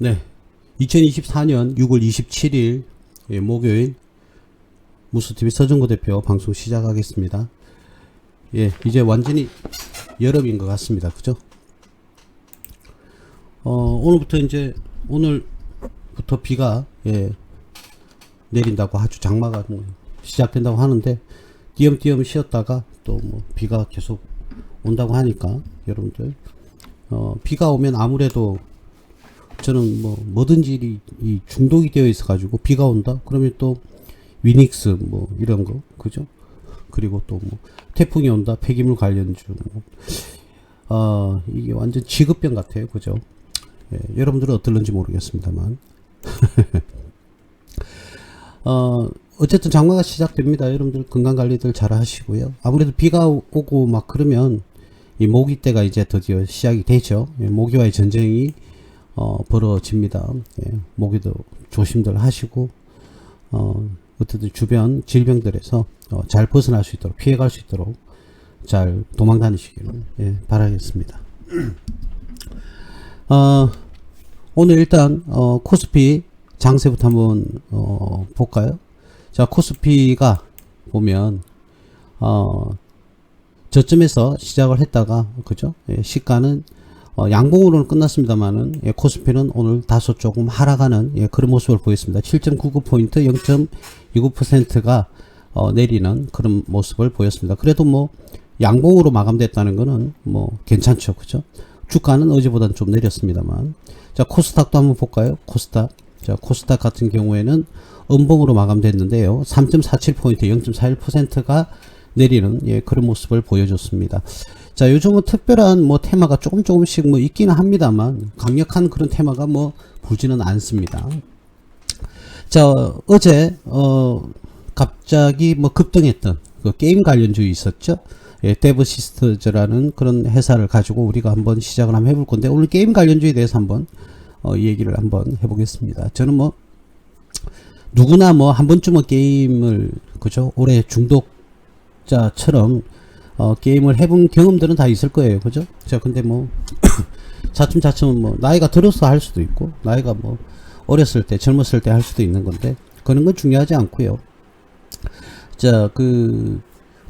네, 2024년 6월 27일 목요일 무스TV 서정구 대표 방송 시작하겠습니다. 예, 이제 완전히 여름인 것 같습니다. 그죠? 오늘부터 이제 오늘부터 비가 내린다고 아주 장마가 시작된다고 하는데 띄엄띄엄 쉬었다가 또 뭐 비가 계속 온다고 하니까 여러분들 비가 오면 아무래도 저는 뭐든지 이 중독이 되어 있어 가지고 비가 온다 그러면 또 위닉스 뭐 이런 거 그죠? 그리고 또 뭐 태풍이 온다 폐기물 관련주 이게 완전 직업병 같아요. 그죠? 예, 여러분들은 어떨런지 모르겠습니다만 어쨌든 장마가 시작됩니다. 여러분들 건강관리들 잘 하시고요. 아무래도 비가 오고 막 그러면 이 모기 때가 이제 드디어 시작이 되죠. 예, 모기와의 전쟁이 벌어집니다. 예, 모기도 조심들 하시고 어쨌든 주변 질병들에서 잘 벗어날 수 있도록 피해갈 수 있도록 잘 도망 다니시기를 바라겠습니다. 오늘 일단 코스피 장세부터 한번 볼까요? 자, 코스피가 보면 저점에서 시작을 했다가 그죠? 예, 시가는 양봉으로는 끝났습니다만은 코스피는 오늘 다소 조금 하락하는 그런 모습을 보였습니다. 7.99포인트 0.29%가 내리는 그런 모습을 보였습니다. 그래도 뭐 양봉으로 마감됐다는 거는 뭐 괜찮죠. 그죠? 주가는 어제보다는 좀 내렸습니다만. 자, 코스닥도 한번 볼까요? 코스닥. 자, 코스닥 같은 경우에는 음봉으로 마감됐는데요. 3.47포인트 0.41%가 내리는 그런 모습을 보여줬습니다. 자, 요즘은 특별한 뭐 테마가 조금씩 뭐 있기는 합니다만 강력한 그런 테마가 뭐 불지는 않습니다. 자, 어제 갑자기 뭐 급등했던 그 게임 관련주의 있었죠. 데브시스터즈라는 그런 회사를 가지고 우리가 한번 시작을 한번 해볼 건데 오늘 게임 관련주의에 대해서 한번 얘기를 한번 해보겠습니다. 저는 뭐 누구나 뭐 한 번쯤은 게임을 그죠? 올해 중독자처럼 게임을 해본 경험들은 다 있을 거예요. 그죠? 자, 근데 뭐 차츰 뭐 나이가 들어서 할 수도 있고 나이가 뭐 어렸을 때 젊었을 때 할 수도 있는 건데 그런 건 중요하지 않고요. 자, 그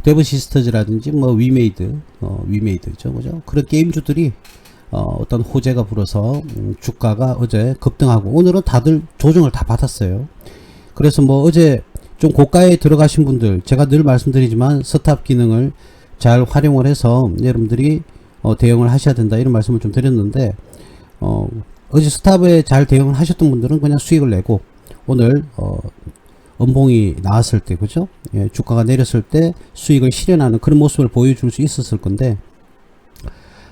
데브시스터즈라든지 뭐 위메이드죠. 그죠? 그런 게임주들이 어떤 호재가 불어서 주가가 어제 급등하고 오늘은 다들 조정을 다 받았어요. 그래서 뭐 어제 좀 고가에 들어가신 분들 제가 늘 말씀드리지만 스탑 기능을 잘 활용을 해서 여러분들이 대응을 하셔야 된다 이런 말씀을 좀 드렸는데 어제 스탑에 잘 대응을 하셨던 분들은 그냥 수익을 내고 오늘 음봉이 나왔을 때 그죠? 예, 주가가 내렸을 때 수익을 실현하는 그런 모습을 보여줄 수 있었을 건데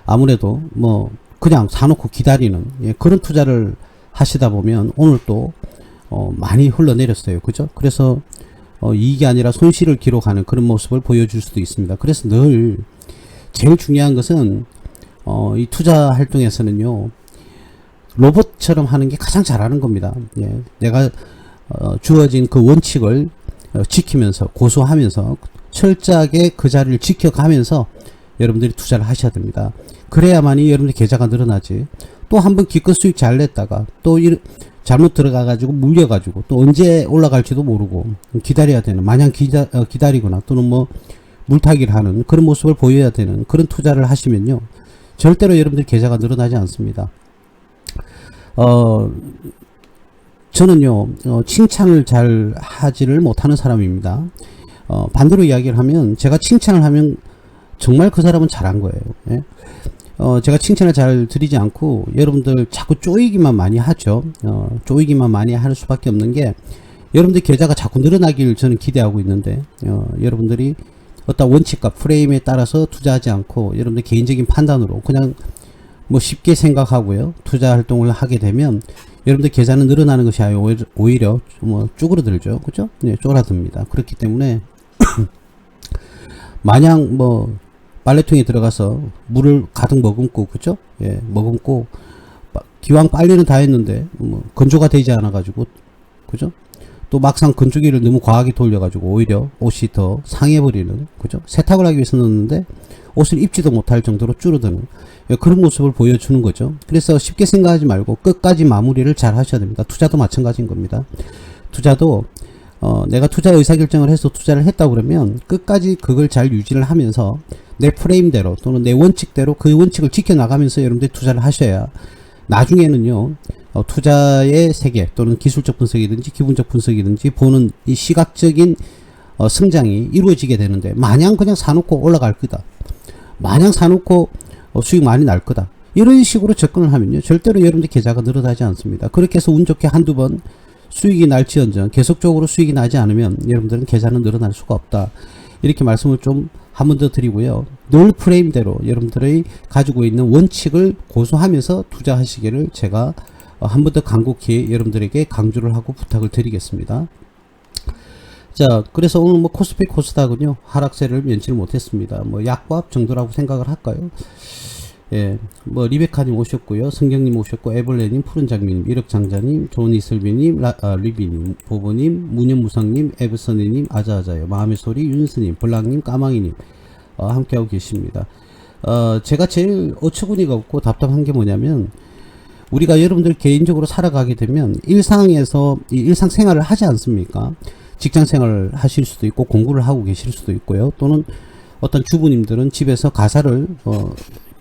아무래도 뭐 그냥 사놓고 기다리는 그런 투자를 하시다 보면 오늘 또 많이 흘러내렸어요. 그죠? 그래서 이익이 아니라 손실을 기록하는 그런 모습을 보여줄 수도 있습니다. 그래서 늘 제일 중요한 것은 이 투자 활동에서는요 로봇처럼 하는 게 가장 잘하는 겁니다. 예, 내가 주어진 그 원칙을 지키면서 고수하면서 철저하게 그 자리를 지켜가면서 여러분들이 투자를 하셔야 됩니다. 그래야만이 여러분들 계좌가 늘어나지. 또 한번 기껏 수익 잘 냈다가 또 잘못 들어가 가지고 물려 가지고 또 언제 올라갈지도 모르고 기다려야 되는 마냥 기다리거나 또는 뭐 물타기를 하는 그런 모습을 보여야 되는 그런 투자를 하시면요 절대로 여러분들 계좌가 늘어나지 않습니다. 저는요 칭찬을 잘 하지를 못하는 사람입니다. 반대로 이야기를 하면 제가 칭찬을 하면 정말 그 사람은 잘한 거예요. 예? 제가 칭찬을 잘 드리지 않고 여러분들 자꾸 쪼이기만 많이 하죠. 쪼이기만 많이 할 수밖에 없는 게 여러분들 계좌가 자꾸 늘어나길 저는 기대하고 있는데 여러분들이 어떤 원칙과 프레임에 따라서 투자하지 않고 여러분들 개인적인 판단으로 그냥 뭐 쉽게 생각하고요 투자 활동을 하게 되면 여러분들 계좌는 늘어나는 것이 오히려 뭐 쭈그러들죠. 그죠? 네, 쪼그라듭니다. 그렇기 때문에 마냥 뭐 빨래통에 들어가서 물을 가득 머금고 그죠? 예, 머금고 기왕 빨래는 다 했는데 뭐 건조가 되지 않아 가지고 그죠? 또 막상 건조기를 너무 과하게 돌려가지고 오히려 옷이 더 상해버리는, 그죠? 세탁을 하기 위해서 넣었는데 옷을 입지도 못할 정도로 줄어드는 그런 모습을 보여주는 거죠. 그래서 쉽게 생각하지 말고 끝까지 마무리를 잘 하셔야 됩니다. 투자도 마찬가지인 겁니다. 투자도 내가 투자 의사결정을 해서 투자를 했다 그러면 끝까지 그걸 잘 유지를 하면서 내 프레임대로 또는 내 원칙대로 그 원칙을 지켜나가면서 여러분들이 투자를 하셔야 나중에는요 투자의 세계 또는 기술적 분석이든지 기본적 분석이든지 보는 이 시각적인 성장이 이루어지게 되는데, 마냥 그냥 사놓고 올라갈 거다, 마냥 사놓고 수익 많이 날 거다, 이런 식으로 접근을 하면요 절대로 여러분들 계좌가 늘어나지 않습니다. 그렇게 해서 운 좋게 한두 번 수익이 날지언정 계속적으로 수익이 나지 않으면 여러분들은 계좌는 늘어날 수가 없다, 이렇게 말씀을 좀 한 번 더 드리고요. 늘 프레임대로 여러분들의 가지고 있는 원칙을 고수하면서 투자하시기를 제가 한 번 더 간곡히 여러분들에게 강조를 하고 부탁을 드리겠습니다. 자, 그래서 오늘 뭐 코스피 코스닥은요 하락세를 면치를 못했습니다. 뭐 약보합 정도라고 생각을 할까요? 예, 뭐 리베카님 오셨고요, 성경님 오셨고, 에벌레님, 푸른장미님, 일억장자님, 존이슬비님, 리비님, 보보님, 무념무상님, 에브서니님, 아자아자요, 마음의 소리, 윤스님, 블랑님, 까망이님 함께하고 계십니다. 제가 제일 어처구니가 없고 답답한 게 뭐냐면, 우리가 여러분들 개인적으로 살아가게 되면 일상에서 이 일상생활을 하지 않습니까? 직장생활을 하실 수도 있고 공부를 하고 계실 수도 있고요, 또는 어떤 주부님들은 집에서 가사를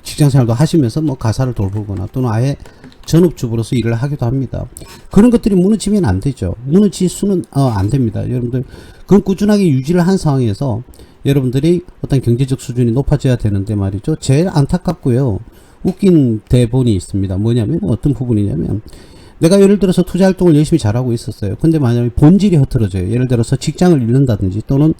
직장생활도 하시면서 뭐 가사를 돌보거나 또는 아예 전업주부로서 일을 하기도 합니다. 그런 것들이 무너지면 안 되죠. 무너질 수는 안 됩니다. 여러분들 그건 꾸준하게 유지를 한 상황에서 여러분들이 어떤 경제적 수준이 높아져야 되는데 말이죠. 제일 안타깝고요 웃긴 대본이 있습니다. 뭐냐면 어떤 부분이냐면, 내가 예를 들어서 투자 활동을 열심히 잘하고 있었어요. 근데 만약에 본질이 흐트러져요. 예를 들어서 직장을 잃는다든지, 또는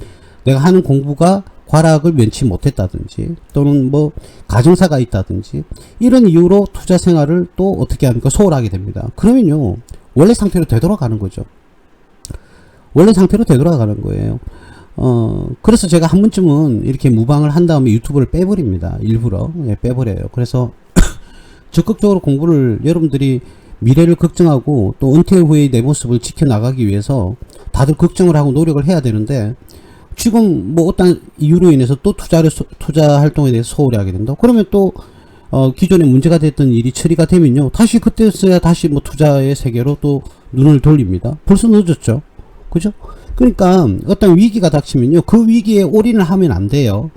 내가 하는 공부가 과락을 면치 못했다든지, 또는 뭐 가정사가 있다든지, 이런 이유로 투자 생활을 또 어떻게 합니까? 소홀하게 됩니다. 그러면요 원래 상태로 되돌아가는 거죠. 원래 상태로 되돌아가는 거예요. 그래서 제가 한 번쯤은 이렇게 무방을 한 다음에 유튜브를 빼버립니다. 일부러 빼버려요. 그래서 적극적으로 공부를, 여러분들이 미래를 걱정하고 또 은퇴 후의 내 모습을 지켜나가기 위해서 다들 걱정을 하고 노력을 해야 되는데, 지금 뭐 어떤 이유로 인해서 또 투자 활동에 대해서 소홀히 하게 된다. 그러면 또 기존에 문제가 됐던 일이 처리가 되면요 다시 그때서야 다시 뭐 투자의 세계로 또 눈을 돌립니다. 벌써 늦었죠. 그죠? 그러니까 어떤 위기가 닥치면요 그 위기에 올인을 하면 안 돼요.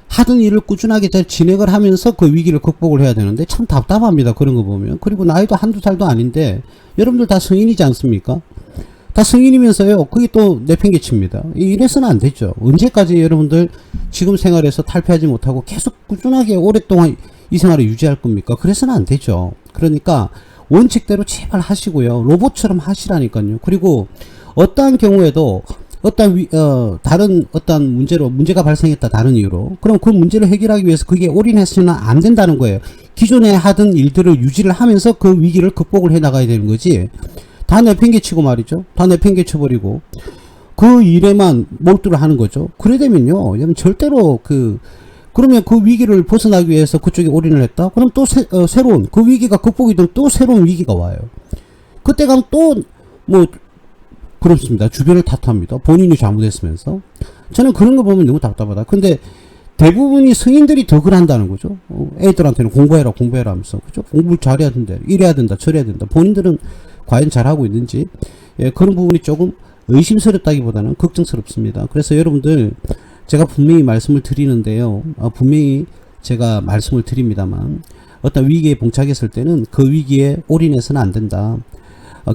하던 일을 꾸준하게 잘 진행을 하면서 그 위기를 극복을 해야 되는데, 참 답답합니다. 그런 거 보면. 그리고 나이도 한두 살도 아닌데 여러분들 다 성인이지 않습니까? 다 성인이면서요 그게 또 내팽개칩니다. 이래서는 안 되죠. 언제까지 여러분들 지금 생활에서 탈피하지 못하고 계속 꾸준하게 오랫동안 이 생활을 유지할 겁니까? 그래서는 안 되죠. 그러니까 원칙대로 제발 하시고요, 로봇처럼 하시라니까요. 그리고 어떠한 경우에도 다른 어떤 문제가 발생했다, 다른 이유로, 그럼 그 문제를 해결하기 위해서 그게 올인해서는 안 된다는 거예요. 기존에 하던 일들을 유지를 하면서 그 위기를 극복을 해 나가야 되는 거지, 다 내팽개치고 말이죠. 다 내팽개쳐버리고 그 일에만 몰두를 하는 거죠. 그래 되면요 여러분 절대로 그러면 그 위기를 벗어나기 위해서 그쪽에 올인을 했다? 그럼 또 새로운 그 위기가 극복이 되면 또 새로운 위기가 와요. 그때 가면 또 뭐 그렇습니다. 주변을 탓합니다. 본인이 잘못했으면서. 저는 그런 거 보면 너무 답답하다. 근데 대부분이 성인들이 더 그런다는 거죠. 애들한테는 공부해라 하면서, 그죠? 공부를 잘해야 된다, 이래야 된다, 저래야 된다. 본인들은 과연 잘하고 있는지, 그런 부분이 조금 의심스럽다기보다는 걱정스럽습니다. 그래서 여러분들 제가 분명히 말씀을 드리는데요, 분명히 제가 말씀을 드립니다만, 어떤 위기에 봉착했을 때는 그 위기에 올인해서는 안 된다.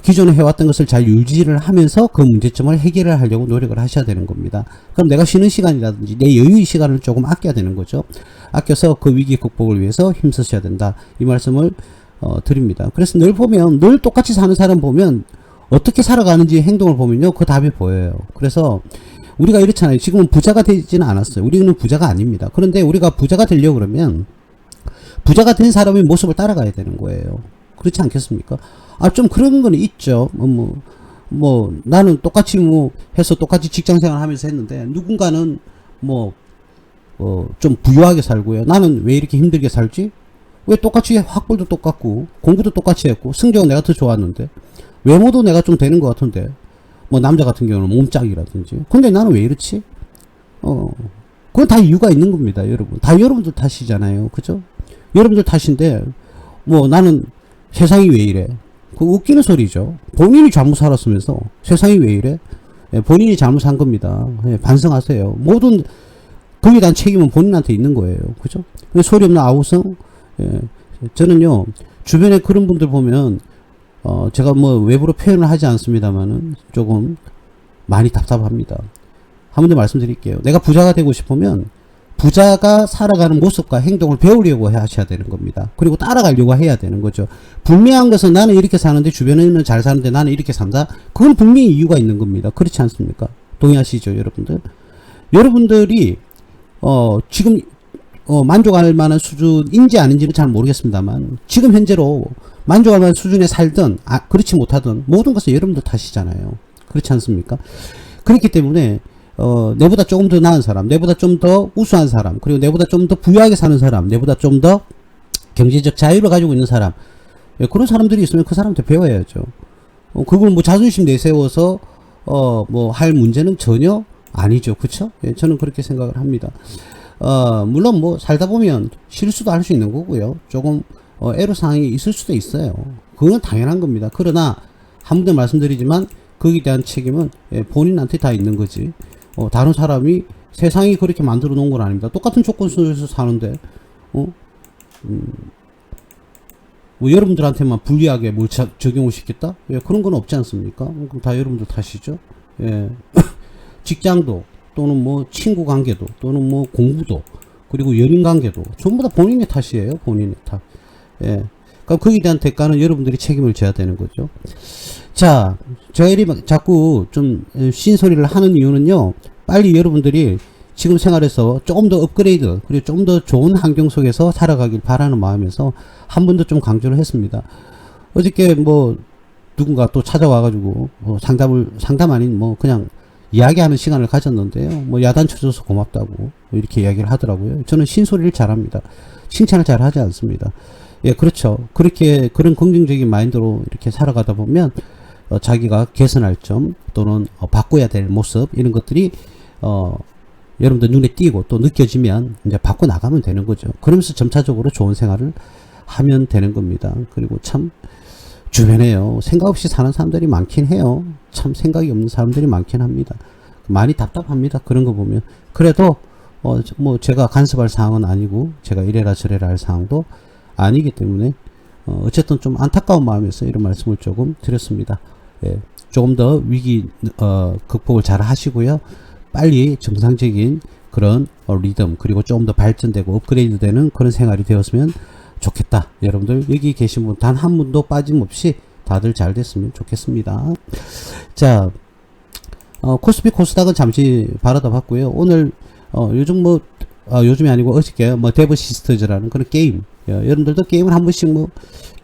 기존에 해왔던 것을 잘 유지를 하면서 그 문제점을 해결을 하려고 노력을 하셔야 되는 겁니다. 그럼 내가 쉬는 시간이라든지 내 여유의 시간을 조금 아껴야 되는 거죠. 아껴서 그 위기 극복을 위해서 힘쓰셔야 된다, 이 말씀을 드립니다. 그래서 늘 보면, 늘 똑같이 사는 사람 보면 어떻게 살아가는지 행동을 보면요 그 답이 보여요. 그래서 우리가 이렇잖아요. 지금은 부자가 되지는 않았어요. 우리는 부자가 아닙니다. 그런데 우리가 부자가 되려고 그러면 부자가 된 사람의 모습을 따라가야 되는 거예요. 그렇지 않겠습니까? 좀 그런 건 있죠. 나는 똑같이 해서 똑같이 직장생활 하면서 했는데, 누군가는 좀 부유하게 살고요. 나는 왜 이렇게 힘들게 살지? 왜 똑같이 학벌도 똑같고 공부도 똑같이 했고 성적은 내가 더 좋았는데, 외모도 내가 좀 되는 것 같은데 뭐 남자 같은 경우는 몸짱이라든지. 근데 나는 왜 이렇지? 그건 다 이유가 있는 겁니다, 여러분. 다 여러분들 탓이잖아요. 그죠? 여러분들 탓인데, 뭐 나는 세상이 왜 이래? 그 웃기는 소리죠. 본인이 잘못 살았으면서 세상이 왜 이래? 예, 본인이 잘못한 겁니다. 예, 반성하세요. 모든 거기에 대한 책임은 본인한테 있는 거예요. 그죠? 소리 없는 아우성. 예, 저는요 주변에 그런 분들 보면 제가 뭐 외부로 표현을 하지 않습니다만은 조금 많이 답답합니다. 한 번 더 말씀드릴게요. 내가 부자가 되고 싶으면 부자가 살아가는 모습과 행동을 배우려고 하셔야 되는 겁니다. 그리고 따라가려고 해야 되는 거죠. 분명한 것은 나는 이렇게 사는데 주변에는 잘 사는데 나는 이렇게 산다. 그건 분명히 이유가 있는 겁니다. 그렇지 않습니까? 동의하시죠, 여러분들? 여러분들이 지금 만족할 만한 수준인지 아닌지는 잘 모르겠습니다만 지금 현재로 만족할 만한 수준에 살든 그렇지 못하든 모든 것은 여러분들 탓이잖아요. 그렇지 않습니까? 그렇기 때문에 내보다 조금 더 나은 사람, 내보다 좀 더 우수한 사람, 그리고 내보다 좀 더 부유하게 사는 사람, 내보다 좀 더 경제적 자유를 가지고 있는 사람, 그런 사람들이 있으면 그 사람한테 배워야죠. 그걸 뭐 자존심 내세워서 뭐 할 문제는 전혀 아니죠. 그쵸? 예, 저는 그렇게 생각을 합니다. 물론 뭐 살다 보면 실수도 할 수 있는 거고요. 조금 애로사항이 있을 수도 있어요. 그건 당연한 겁니다. 그러나 한 번 더 말씀드리지만 거기에 대한 책임은 본인한테 다 있는 거지. 다른 사람이 세상이 그렇게 만들어 놓은 건 아닙니다. 똑같은 조건 속에서 사는데 뭐 여러분들한테만 불리하게 뭘 적용을 시켰다? 예, 그런 건 없지 않습니까? 그럼 다 여러분들 탓이죠. 예. 직장도 또는 뭐 친구 관계도 또는 뭐 공부도 그리고 연인 관계도 전부 다 본인의 탓이에요. 본인의 탓. 예. 그러니까 거기에 대한 대가는 여러분들이 책임을 져야 되는 거죠. 자, 저희들이 자꾸 좀 쉰소리를 하는 이유는요. 빨리 여러분들이 지금 생활에서 조금 더 업그레이드 그리고 좀 더 좋은 환경 속에서 살아가길 바라는 마음에서 한 번 더 좀 강조를 했습니다. 어저께 뭐 누군가 또 찾아와가지고 상담 아닌 뭐 그냥 이야기하는 시간을 가졌는데요. 뭐 야단쳐줘서 고맙다고 뭐 이렇게 이야기를 하더라고요. 저는 신소리를 잘합니다. 칭찬을 잘 하지 않습니다. 예, 그렇죠. 그렇게 그런 긍정적인 마인드로 이렇게 살아가다 보면 자기가 개선할 점 또는 바꿔야 될 모습 이런 것들이 여러분들 눈에 띄고 또 느껴지면 이제 바꿔 나가면 되는 거죠. 그러면서 점차적으로 좋은 생활을 하면 되는 겁니다. 그리고 참 주변에요 생각 없이 사는 사람들이 많긴 해요. 참 생각이 없는 사람들이 많긴 합니다. 많이 답답합니다. 그런 거 보면. 그래도 뭐 제가 간섭할 사항은 아니고 제가 이래라 저래라 할 사항도 아니기 때문에 어쨌든 좀 안타까운 마음에서 이런 말씀을 조금 드렸습니다. 예, 조금 더 위기 극복을 잘 하시고요. 빨리 정상적인 그런 리듬 그리고 조금 더 발전되고 업그레이드 되는 그런 생활이 되었으면 좋겠다. 여러분들 여기 계신 분 단 한 분도 빠짐없이 다들 잘 됐으면 좋겠습니다. 자, 코스피 코스닥은 잠시 바라다 봤고요. 오늘 요즘 뭐 요즘이 아니고 어저께 뭐 데브시스터즈라는 그런 게임 여러분들도 게임을 한 번씩 뭐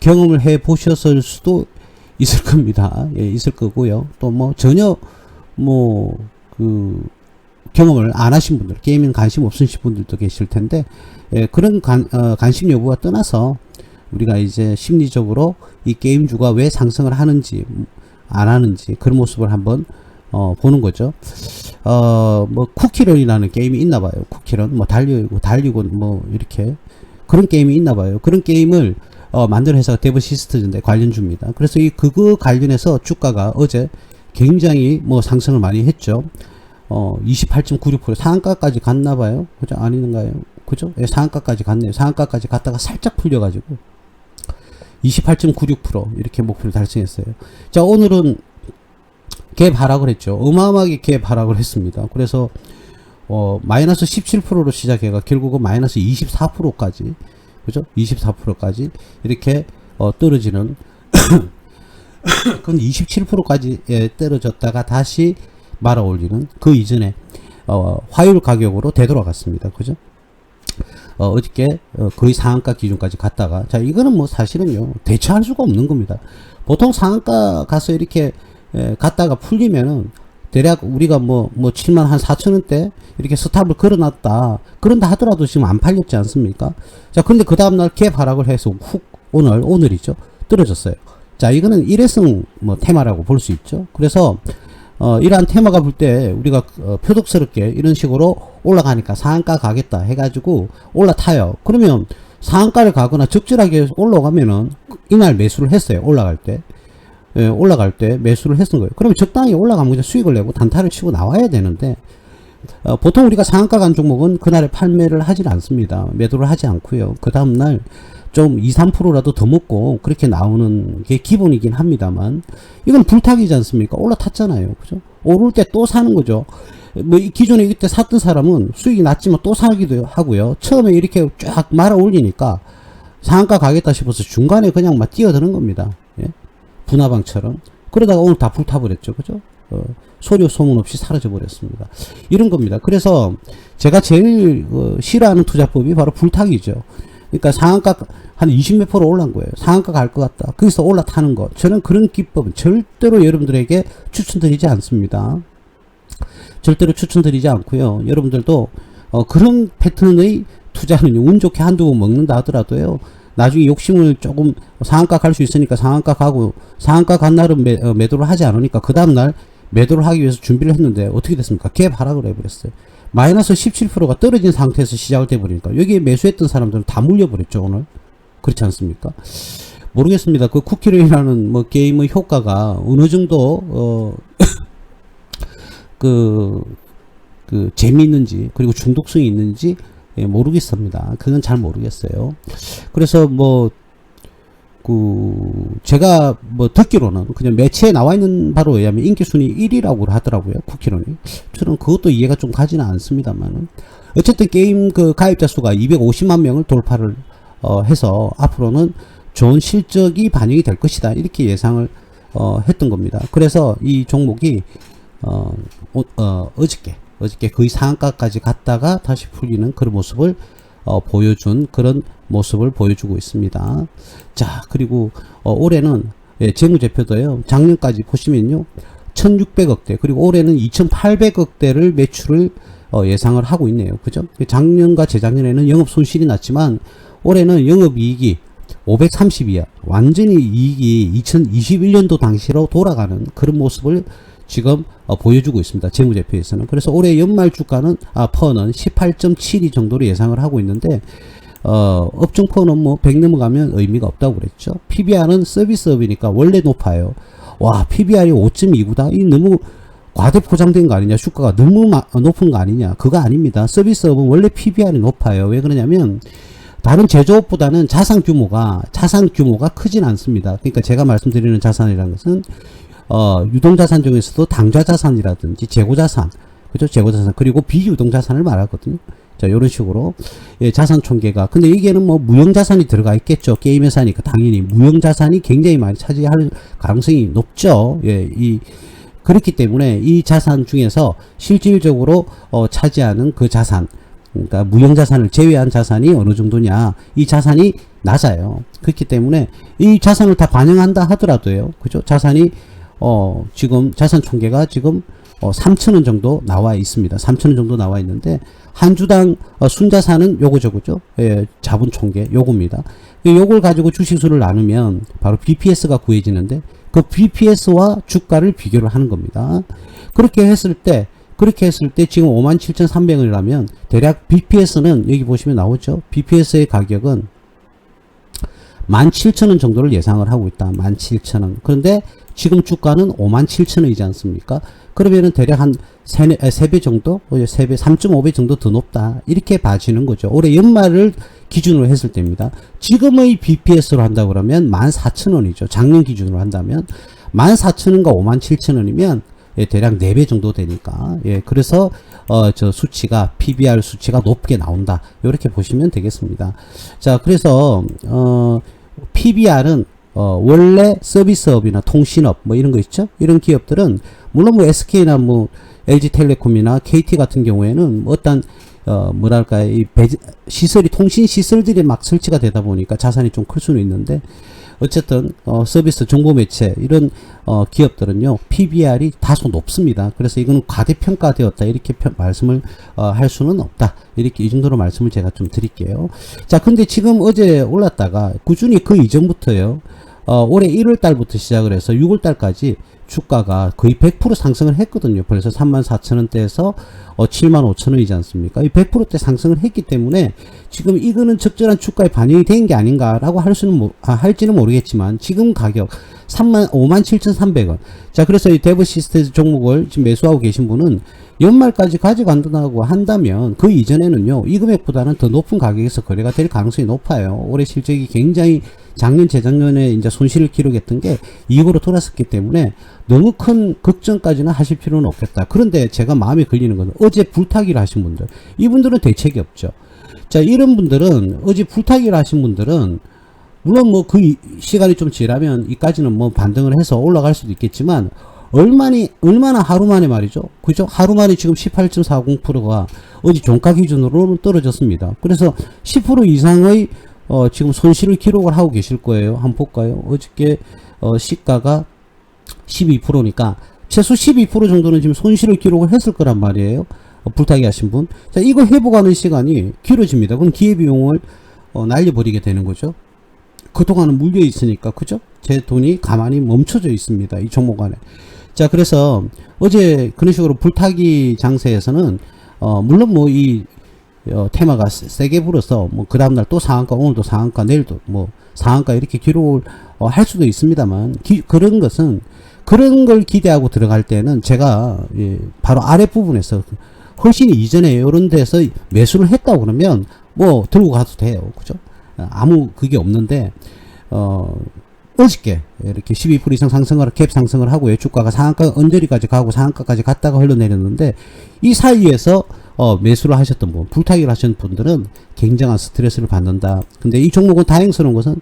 경험을 해 보셨을 수도 있을 겁니다. 예, 있을 거고요. 또 뭐 전혀 뭐 그 경험을 안 하신 분들, 게임에 관심 없으신 분들도 계실 텐데, 예, 그런 관심 여부와 떠나서 우리가 이제 심리적으로 이 게임주가 왜 상승을 하는지 안 하는지 그런 모습을 한번 보는 거죠. 뭐 쿠키런이라는 게임이 있나 봐요. 쿠키런 뭐 달리고 뭐 이렇게 그런 게임이 있나 봐요. 그런 게임을 만든 회사가 데브시스터즈인데 관련주입니다. 그래서 그거 관련해서 주가가 어제 굉장히 뭐 상승을 많이 했죠. 28.96% 상한가까지 갔나 봐요. 그죠? 아닌가요? 그죠? 예, 상한가까지 갔네요. 상한가까지 갔다가 살짝 풀려가지고 28.96% 이렇게 목표를 달성했어요. 자, 오늘은 갭 하락을 했죠. 어마어마하게 갭 하락을 했습니다. 그래서 마이너스 17%로 시작해가 결국은 마이너스 24%까지 그죠? 24%까지 이렇게 떨어지는 그건 27%까지 떨어졌다가 다시 말아 올리는 그 이전에 화요일 가격으로 되돌아갔습니다. 그죠? 어저께 거의 상한가 기준까지 갔다가 자 이거는 뭐 사실은요 대처할 수가 없는 겁니다. 보통 상한가 가서 이렇게 갔다가 풀리면은 대략 우리가 뭐 7만 한 4천원대 이렇게 스탑을 걸어놨다 그런다 하더라도 지금 안 팔렸지 않습니까? 자 근데 그 다음날 갭 하락을 해서 훅 오늘이죠 떨어졌어요. 자 이거는 일회성 뭐 테마라고 볼 수 있죠. 그래서 이러한 테마가 불 때 우리가 표독스럽게 이런 식으로 올라가니까 상한가 가겠다 해가지고 올라타요. 그러면 상한가를 가거나 적절하게 올라가면은 이날 매수를 했어요. 올라갈 때. 예, 올라갈 때 매수를 했던 거예요. 그러면 적당히 올라가면 그냥 수익을 내고 단타를 치고 나와야 되는데, 보통 우리가 상한가 간 종목은 그날에 판매를 하질 않습니다. 매도를 하지 않고요. 그 다음날 좀 2, 3%라도 더 먹고 그렇게 나오는 게 기본이긴 합니다만, 이건 불타기지 않습니까? 올라탔잖아요. 그죠? 오를 때 또 사는 거죠. 뭐 기존에 이때 샀던 사람은 수익이 났지만 또 사기도 하고요. 처음에 이렇게 쫙 말아 올리니까 상한가 가겠다 싶어서 중간에 그냥 막 뛰어드는 겁니다. 예? 분화방처럼. 그러다가 오늘 다 불타버렸죠. 그죠? 소리 소문 없이 사라져 버렸습니다. 이런 겁니다. 그래서 제가 제일 싫어하는 투자법이 바로 불타기죠. 그러니까 상한가 한 20몇 % 올란 거예요. 상한가 갈 것 같다. 거기서 올라타는 거. 저는 그런 기법은 절대로 여러분들에게 추천드리지 않습니다. 절대로 추천드리지 않고요. 여러분들도 그런 패턴의 투자는 운 좋게 한두 번 먹는다 하더라도요. 나중에 욕심을 조금 상한가 갈 수 있으니까 상한가 가고, 상한가 간 날은 매도를 하지 않으니까 그 다음날 매도를 하기 위해서 준비를 했는데 어떻게 됐습니까? 갭 하락을 해버렸어요. 마이너스 17%가 떨어진 상태에서 시작을 돼버리니까 여기에 매수했던 사람들은 다 물려버렸죠. 오늘 그렇지 않습니까? 모르겠습니다. 그 쿠키런이라는 뭐 게임의 효과가 어느 정도 그 재미있는지 그리고 중독성이 있는지 모르겠습니다. 그건 잘 모르겠어요. 그래서 제가 듣기로는 그냥 매체에 나와 있는 바로 의하면 인기순위 1위라고 하더라고요. 쿠키런이. 저는 그것도 이해가 좀 가지는 않습니다만. 어쨌든 게임 가입자 수가 250만 명을 돌파를 해서 앞으로는 좋은 실적이 반영이 될 것이다. 이렇게 예상을 했던 겁니다. 그래서 이 종목이 어저께 거의 상한가까지 갔다가 다시 풀리는 그런 모습을 보여준 그런 모습을 보여주고 있습니다. 자, 그리고 올해는 재무제표도요. 작년까지 보시면요. 1600억대 그리고 올해는 2800억대를 매출을 예상을 하고 있네요. 그죠? 작년과 재작년에는 영업 손실이 났지만 올해는 영업이익이 532야. 완전히 이익이 2021년도 당시로 돌아가는 그런 모습을 지금 보여주고 있습니다. 재무제표에서는. 그래서 올해 연말 주가는 퍼는 18.72 정도로 예상을 하고 있는데 업종 퍼는 100 넘어가면 의미가 없다고 그랬죠. PBR은 서비스업이니까 원래 높아요. 와, PBR이 5.29다. 이 너무 과대 포장된 거 아니냐. 주가가 너무 높은 거 아니냐. 그거 아닙니다. 서비스업은 원래 PBR이 높아요. 왜 그러냐면 다른 제조업보다는 자산 규모가 크진 않습니다. 그러니까 제가 말씀드리는 자산이라는 것은 유동자산 중에서도 당좌자산이라든지 재고자산, 그죠? 재고자산, 그리고 비유동자산을 말하거든요. 자, 요런 식으로, 자산 총계가. 근데 여기에는 무형자산이 들어가 있겠죠. 게임 회사니까 당연히 무형자산이 굉장히 많이 차지할 가능성이 높죠. 그렇기 때문에 이 자산 중에서 실질적으로, 차지하는 그 자산, 그러니까 무형자산을 제외한 자산이 어느 정도냐. 이 자산이 낮아요. 그렇기 때문에 이 자산을 다 반영한다 하더라도요. 그죠? 자산이 지금 자산 총계가 지금 3,000원 정도 나와 있습니다. 3,000원 정도 나와 있는데 한 주당 순자산은 요거죠, 그죠? 자본 총계 요겁니다. 요걸 가지고 주식수를 나누면 바로 BPS가 구해지는데 그 BPS와 주가를 비교를 하는 겁니다. 그렇게 했을 때 지금 57,300원이라면 대략 BPS는 여기 보시면 나오죠. BPS의 가격은 17,000원 정도를 예상을 하고 있다. 17,000원. 그런데 지금 주가는 57,000원이지 않습니까? 그러면은 대략 한 3배 정도? 3배, 3.5배 정도 더 높다. 이렇게 봐지는 거죠. 올해 연말을 기준으로 했을 때입니다. 지금의 BPS로 한다 그러면 14,000원이죠. 작년 기준으로 한다면 14,000원과 57,000원이면 대략 4배 정도 되니까. 그래서 저 수치가 PBR 수치가 높게 나온다. 이렇게 보시면 되겠습니다. 자, 그래서 PBR은 원래 서비스업이나 통신업 이런 거 있죠? 이런 기업들은 물론 SK나 LG텔레콤이나 KT 같은 경우에는 어떤 뭐랄까 이 시설이 통신 시설들이 막 설치가 되다 보니까 자산이 좀 클 수는 있는데 어쨌든 서비스 정보 매체 이런 기업들은요 PBR이 다소 높습니다. 그래서 이거는 과대평가되었다 이렇게 말씀을 할 수는 없다. 이렇게 이 정도로 말씀을 제가 좀 드릴게요. 자, 근데 지금 어제 올랐다가 꾸준히 그 이전부터요 올해 1월 달부터 시작을 해서 6월 달까지 주가가 거의 100% 상승을 했거든요. 벌써 34,000원대에서 75,000원이지 않습니까? 이 100%대 상승을 했기 때문에 지금 이거는 적절한 주가에 반영이 된 게 아닌가라고 할지는 모르겠지만 지금 가격 57,300원. 자, 그래서 이 데브시스테즈 종목을 지금 매수하고 계신 분은 연말까지 가져간다고 한다면 그 이전에는요, 이 금액보다는 더 높은 가격에서 거래가 될 가능성이 높아요. 올해 실적이 굉장히 작년, 재작년에 이제 손실을 기록했던 게 이익으로 돌았었기 때문에 너무 큰 걱정까지는 하실 필요는 없겠다. 그런데 제가 마음에 걸리는 건 어제 불타기를 하신 분들, 이분들은 대책이 없죠. 자, 이런 분들은 어제 불타기를 하신 분들은 물론 뭐 그 시간이 좀 지나면 이까지는 뭐 반등을 해서 올라갈 수도 있겠지만 얼마나 하루 만에 말이죠. 그죠? 하루 만에 지금 18.40%가 어제 종가 기준으로는 떨어졌습니다. 그래서 10% 이상의 지금 손실을 기록을 하고 계실 거예요. 한번 볼까요? 어저께 시가가 12%니까 최소 12% 정도는 지금 손실을 기록을 했을 거란 말이에요. 불타기 하신 분. 자, 이거 회복하는 시간이 길어집니다. 그럼 기회비용을 날려버리게 되는 거죠. 그동안은 물려 있으니까, 그죠? 제 돈이 가만히 멈춰져 있습니다. 이 종목 안에. 자, 그래서 어제 그런 식으로 불타기 장세에서는 물론 뭐 이 테마가 세게 불어서 뭐 그 다음날 또 상한가, 오늘도 상한가, 내일도 뭐 상한가 이렇게 기록을 할 수도 있습니다만 그런 것은 그런 걸 기대하고 들어갈 때는 제가 바로 아랫부분에서 훨씬 이전에 이런 데서 매수를 했다고 그러면 뭐 들고 가도 돼요. 그죠? 아무 그게 없는데 어저께 이렇게 12% 이상 상승을 갭 상승을 하고 주가가 상한가 언저리까지 가고 상한가까지 갔다가 흘러내렸는데 이 사이에서 매수를 하셨던 분, 불타기를 하신 분들은 굉장한 스트레스를 받는다. 근데 이 종목은 다행스러운 것은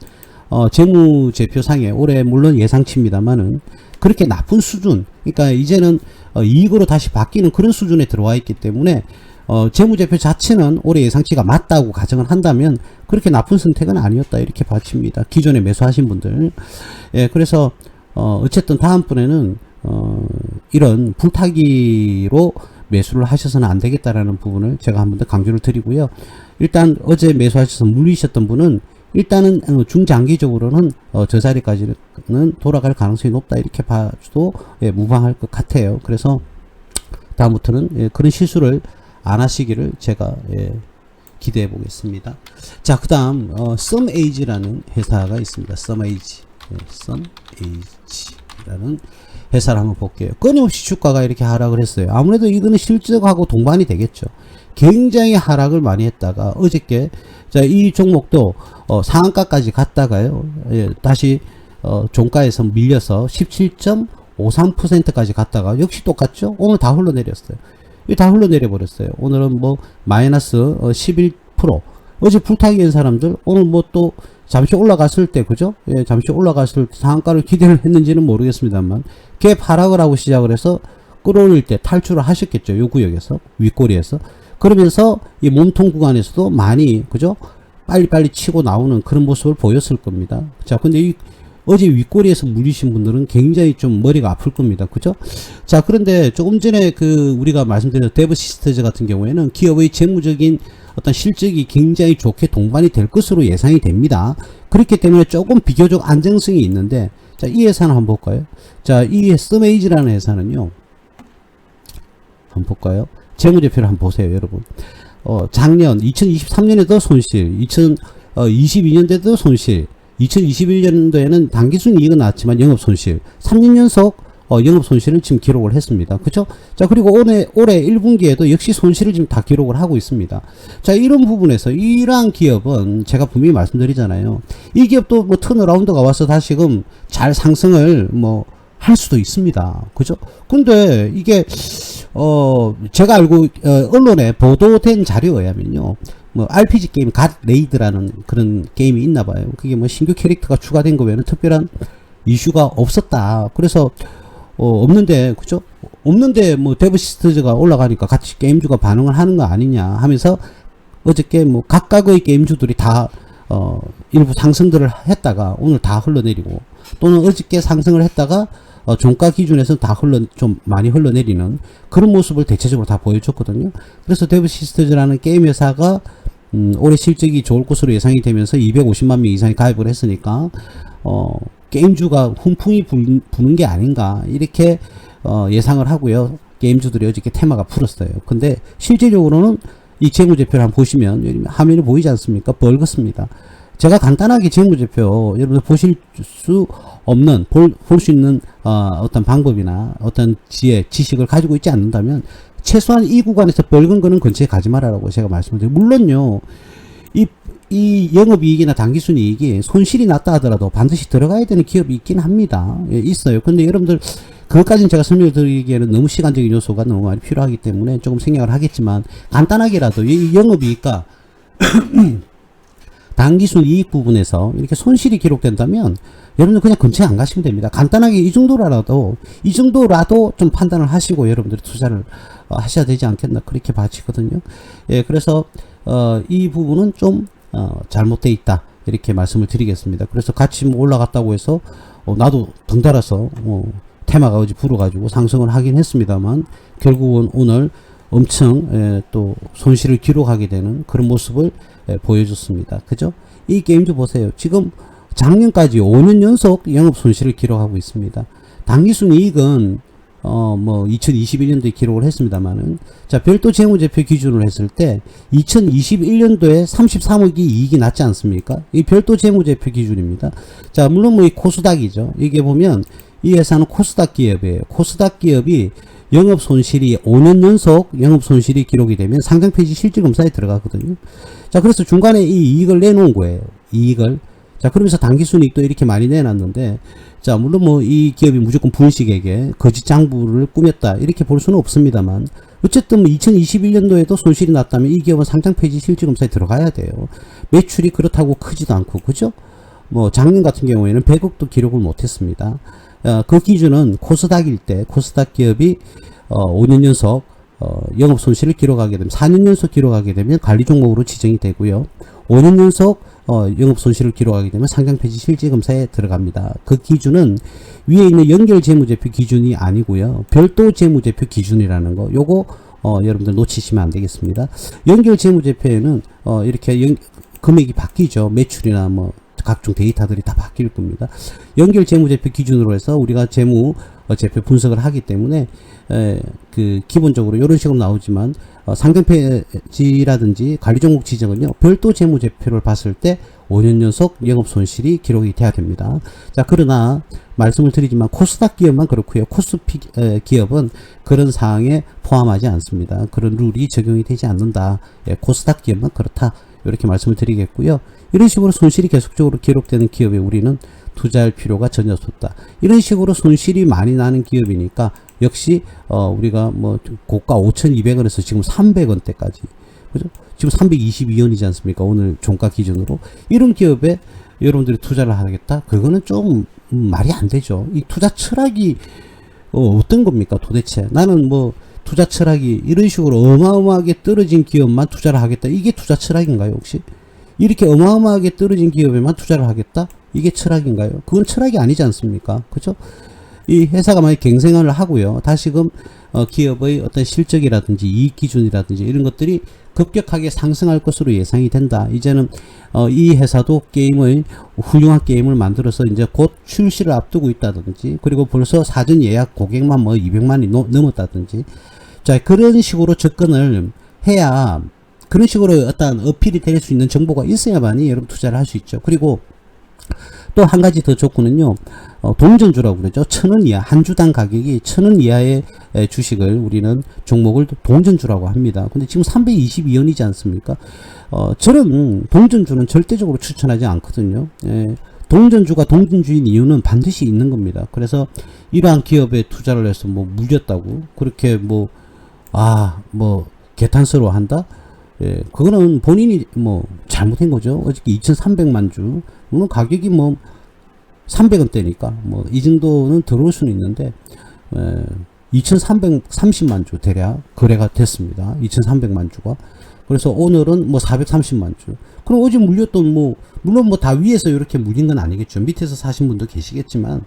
재무제표상에 올해 물론 예상치입니다만은 그렇게 나쁜 수준, 그러니까 이제는 이익으로 다시 바뀌는 그런 수준에 들어와 있기 때문에 재무제표 자체는 올해 예상치가 맞다고 가정을 한다면 그렇게 나쁜 선택은 아니었다 이렇게 봐집니다. 기존에 매수하신 분들. 예, 그래서 어쨌든 다음번에는 이런 불타기로 매수를 하셔서는 안 되겠다라는 부분을 제가 한 번 더 강조를 드리고요. 일단 어제 매수하셔서 물리셨던 분은 일단은 중장기적으로는 저 자리까지는 돌아갈 가능성이 높다 이렇게 봐도 무방할 것 같아요. 그래서 다음부터는 그런 실수를 안 하시기를 제가 기대해 보겠습니다. 자, 그 다음 썸에이지라는 회사가 있습니다. 썸에이지, 썸에이지라는 회사를 한번 볼게요. 끊임없이 주가가 이렇게 하락을 했어요. 아무래도 이거는 실적하고 동반이 되겠죠. 굉장히 하락을 많이 했다가 어저께 자, 이 종목도 상한가까지 갔다가요, 다시 종가에서 밀려서 17.53%까지 갔다가 역시 똑같죠. 오늘 다 흘러내렸어요. 다 흘러내려 버렸어요. 오늘은 뭐 마이너스 11%. 어제 불타기 한 사람들 오늘 뭐 또 잠시 올라갔을 때, 그죠? 예, 잠시 올라갔을 때 상한가를 기대를 했는지는 모르겠습니다만 갭 하락을 하고 시작을 해서 끌어올릴 때 탈출을 하셨겠죠. 요 구역에서, 윗꼬리에서. 그러면서 이 몸통 구간에서도 많이, 그죠? 빨리빨리 치고 나오는 그런 모습을 보였을 겁니다. 자, 근데 어제 윗꼬리에서 물리신 분들은 굉장히 좀 머리가 아플 겁니다. 그죠? 자, 그런데 조금 전에 우리가 말씀드린 데브시스테즈 같은 경우에는 기업의 재무적인 어떤 실적이 굉장히 좋게 동반이 될 것으로 예상이 됩니다. 그렇기 때문에 조금 비교적 안정성이 있는데, 자, 이 회사는 한번 볼까요? 자, 이 썸에이지라는 회사는요, 한번 볼까요? 재무제표를 한번 보세요, 여러분. 작년 2023년에도 손실, 2022년에도 손실, 2021년도에는 당기순 이익은 나왔지만 영업손실 3년 연속 영업손실을 지금 기록을 했습니다. 그쵸? 자, 그리고 올해 1분기에도 역시 손실을 지금 다 기록을 하고 있습니다. 자, 이런 부분에서 이러한 기업은 제가 분명히 말씀드리잖아요. 이 기업도 뭐 턴어라운드가 와서 다시금 잘 상승을 뭐 할 수도 있습니다. 그죠? 근데 이게 제가 알고 언론에 보도된 자료에 의하면요, 뭐 RPG 게임 갓 레이드라는 그런 게임이 있나 봐요. 그게 뭐 신규 캐릭터가 추가된 거 외에는 특별한 이슈가 없었다. 그래서 없는데, 그죠? 없는데 뭐 데브시스터즈가 올라가니까 같이 게임주가 반응을 하는 거 아니냐 하면서 어저께 뭐 각각의 게임주들이 다 일부 상승들을 했다가 오늘 다 흘러내리고, 또는 어저께 상승을 했다가 종가 기준에서 다 좀 많이 흘러내리는 그런 모습을 대체적으로 다 보여줬거든요. 그래서 데브시스터즈라는 게임 회사가 올해 실적이 좋을 것으로 예상이 되면서 250만 명 이상이 가입을 했으니까 게임주가 훈풍이 부는 게 아닌가 이렇게 예상을 하고요. 게임주들이 어저께 테마가 풀었어요. 근데 실제적으로는 이 재무제표를 한번 보시면 화면이 보이지 않습니까? 벌겋습니다. 제가 간단하게 재무제표 여러분들 보실 수 없는 볼 수 있는 어떤 방법이나 어떤 지식을 가지고 있지 않는다면 최소한 이 구간에서 벌건 거는 근처에 가지 말아라고 제가 말씀을 드려요. 물론요 이 영업이익이나 당기순이익이 손실이 났다 하더라도 반드시 들어가야 되는 기업이 있긴 합니다. 예, 있어요. 근데 여러분들 그것까지는 제가 설명을 드리기에는 너무 시간적인 요소가 너무 많이 필요하기 때문에 조금 생각을 하겠지만 간단하게라도 이 영업이익과 당기순 이익 부분에서 이렇게 손실이 기록된다면 여러분들 그냥 근처에 안 가시면 됩니다. 간단하게 이 정도라도 좀 판단을 하시고 여러분들이 투자를 하셔야 되지 않겠나 그렇게 봐지거든요. 예, 그래서 이 부분은 좀 잘못돼 있다 이렇게 말씀을 드리겠습니다. 그래서 같이 뭐 올라갔다고 해서 나도 덩달아서 테마가 어제 불어가지고 상승을 하긴 했습니다만 결국은 오늘 엄청 또 손실을 기록하게 되는 그런 모습을 보여줬습니다. 그죠? 이 게임도 보세요. 지금 작년까지 5년 연속 영업 손실을 기록하고 있습니다. 당기순 이익은 뭐 2021년도에 기록을 했습니다만은 자 별도 재무제표 기준으로 했을 때 2021년도에 33억이 이익이 났지 않습니까? 이 별도 재무제표 기준입니다. 자 물론 뭐 이 코스닥이죠. 이게 보면 이 회사는 코스닥 기업이에요. 코스닥 기업이 영업 손실이 5년 연속 영업 손실이 기록이 되면 상장 폐지 실질 검사에 들어가거든요. 자 그래서 중간에 이 이익을 내놓은 거예요. 이익을. 자 그러면서 당기순이익도 이렇게 많이 내놨는데 자 물론 뭐 이 기업이 무조건 부의식에게 거짓 장부를 꾸몄다 이렇게 볼 수는 없습니다만 어쨌든 뭐 2021년도에도 손실이 났다면 이 기업은 상장 폐지 실질 검사에 들어가야 돼요. 매출이 그렇다고 크지도 않고 그죠? 뭐 작년 같은 경우에는 100억도 기록을 못했습니다. 그 기준은 코스닥일 때 코스닥 기업이 5년 연속 영업 손실을 기록하게 되면 4년 연속 기록하게 되면 관리 종목으로 지정이 되고요. 5년 연속 영업 손실을 기록하게 되면 상장 폐지 실질 검사에 들어갑니다. 그 기준은 위에 있는 연결 재무제표 기준이 아니고요. 별도 재무제표 기준이라는 거 요거 여러분들 놓치시면 안 되겠습니다. 연결 재무제표에는 이렇게 금액이 바뀌죠. 매출이나 뭐 각종 데이터들이 다 바뀔 겁니다. 연결 재무제표 기준으로 해서 우리가 재무제표 분석을 하기 때문에 그 기본적으로 이런 식으로 나오지만 상장폐지라든지 관리종목 지정은요 별도 재무제표를 봤을 때 5년 연속 영업손실이 기록이 돼야 됩니다. 자 그러나 말씀을 드리지만 코스닥 기업만 그렇고요. 코스피 기업은 그런 사항에 포함하지 않습니다. 그런 룰이 적용이 되지 않는다. 예, 코스닥 기업만 그렇다. 이렇게 말씀을 드리겠고요. 이런 식으로 손실이 계속적으로 기록되는 기업에 우리는 투자할 필요가 전혀 없다. 이런 식으로 손실이 많이 나는 기업이니까 역시 우리가 뭐 고가 5,200원에서 지금 300원대까지 그죠? 지금 322원이지 않습니까? 오늘 종가 기준으로 이런 기업에 여러분들이 투자를 하겠다? 그거는 좀 말이 안 되죠. 이 투자 철학이 어떤 겁니까? 도대체 나는 뭐 투자 철학이 이런 식으로 어마어마하게 떨어진 기업만 투자를 하겠다. 이게 투자 철학인가요, 혹시? 이렇게 어마어마하게 떨어진 기업에만 투자를 하겠다? 이게 철학인가요? 그건 철학이 아니지 않습니까? 그죠? 이 회사가 많이 갱생을 하고요. 다시금 기업의 어떤 실적이라든지 이익 기준이라든지 이런 것들이 급격하게 상승할 것으로 예상이 된다. 이제는 이 회사도 훌륭한 게임을 만들어서 이제 곧 출시를 앞두고 있다든지 그리고 벌써 사전 예약 고객만 뭐 200만이 넘었다든지 자 그런 식으로 접근을 해야 그런 식으로 어떤 어필이 될 수 있는 정보가 있어야만이 여러분 투자를 할 수 있죠. 그리고 또 한 가지 더 조건은요. 동전주라고 그러죠. 1,000원 이하, 한 주당 가격이 1,000원 이하의 주식을 우리는 종목을 동전주라고 합니다. 근데 지금 322원이지 않습니까? 저는 동전주는 절대적으로 추천하지 않거든요. 예, 동전주가 동전주인 이유는 반드시 있는 겁니다. 그래서 이러한 기업에 투자를 해서 뭐 물렸다고 그렇게 뭐 개탄스러워 한다? 예, 그거는 본인이 뭐 잘못한 거죠. 어저께 2,300만 주, 물론 가격이 뭐 300원대니까 뭐 이 정도는 들어올 수는 있는데 2,330만 주 대략 거래가 됐습니다. 2,300만 주가. 그래서 오늘은 뭐 430만 주. 그럼 어제 물렸던 뭐 물론 뭐 다 위에서 이렇게 물린 건 아니겠죠. 밑에서 사신 분도 계시겠지만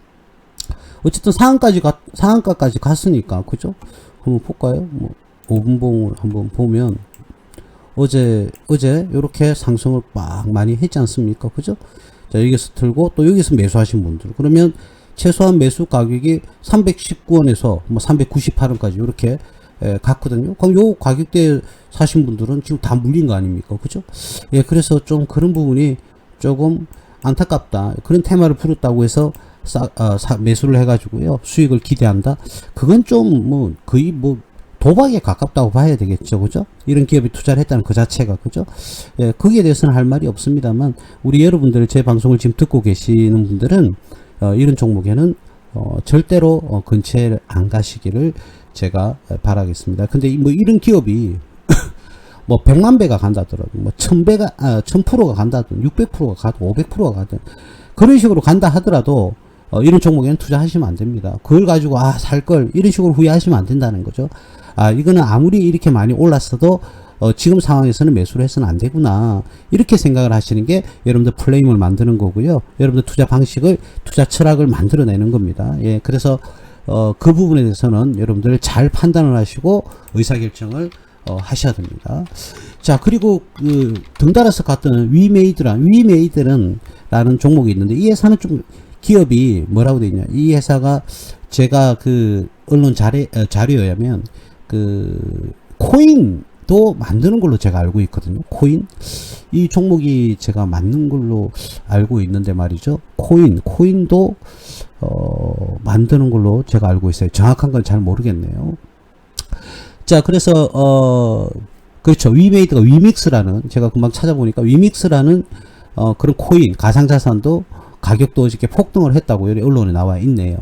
어쨌든 상한가까지 갔으니까 그죠? 한번 볼까요? 뭐 5분봉을 한번 보면 어제 이렇게 상승을 막 많이 했지 않습니까? 그죠? 자, 여기서 틀고 또 여기서 매수하신 분들. 그러면 최소한 매수 가격이 319원에서 뭐 398원까지 이렇게 갔거든요. 그럼 요 가격대에 사신 분들은 지금 다 물린 거 아닙니까? 그죠? 예, 그래서 좀 그런 부분이 조금 안타깝다. 그런 테마를 풀었다고 해서 매수를 해가지고요. 수익을 기대한다. 그건 좀 뭐 거의 뭐 도박에 가깝다고 봐야 되겠죠. 그죠? 이런 기업에 투자를 했다는 그 자체가. 그죠? 예, 거기에 대해서는 할 말이 없습니다만, 우리 여러분들 제 방송을 지금 듣고 계시는 분들은, 이런 종목에는, 절대로, 근처에 안 가시기를 제가 바라겠습니다. 근데 뭐 이런 기업이, 뭐 100만 배가 간다더라도, 뭐 1000배가, 1000%가 간다든, 600%가 가든, 500%가 가든, 그런 식으로 간다 하더라도, 이런 종목에는 투자하시면 안 됩니다. 그걸 가지고, 살걸, 이런 식으로 후회하시면 안 된다는 거죠. 이거는 아무리 이렇게 많이 올랐어도, 지금 상황에서는 매수를 해서는 안 되구나. 이렇게 생각을 하시는 게 여러분들 플레임을 만드는 거고요. 여러분들 투자 방식을, 투자 철학을 만들어내는 겁니다. 예, 그래서, 그 부분에 대해서는 여러분들 잘 판단을 하시고 의사결정을 하셔야 됩니다. 자, 그리고 등달아서 갔던 위메이드라는 종목이 있는데, 이 회사는 좀 기업이 뭐라고 되어 있냐. 이 회사가 제가 언론 자료에 의하면 코인도 만드는 걸로 제가 알고 있거든요. 코인. 이 종목이 제가 맞는 걸로 알고 있는데 말이죠. 코인도 만드는 걸로 제가 알고 있어요. 정확한 건 잘 모르겠네요. 자, 그래서 그렇죠. 위메이드가 위믹스라는, 제가 금방 찾아보니까 위믹스라는 그런 코인, 가상자산도 가격도 이렇게 폭등을 했다고 언론에 나와 있네요.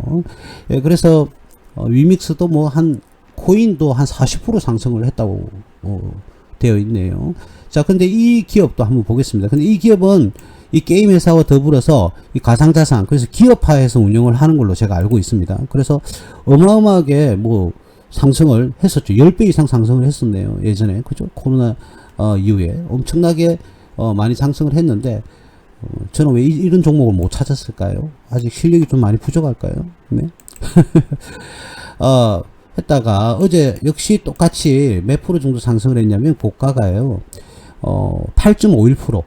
예, 그래서 위믹스도 뭐 코인도 한 40% 상승을 했다고 되어 있네요. 자, 근데 이 기업도 한번 보겠습니다. 근데 이 기업은 이 게임 회사와 더불어서 이 가상자산, 그래서 기업화해서 운영을 하는 걸로 제가 알고 있습니다. 그래서 어마어마하게 뭐 상승을 했었죠. 10배 이상 상승을 했었네요. 예전에. 그죠? 코로나 이후에 엄청나게 많이 상승을 했는데, 저는 왜 이런 종목을 못 찾았을까요? 아직 실력이 좀 많이 부족할까요? 네. 했다가 어제 역시 똑같이 몇 프로 정도 상승을 했냐면 고가가요. 8.51%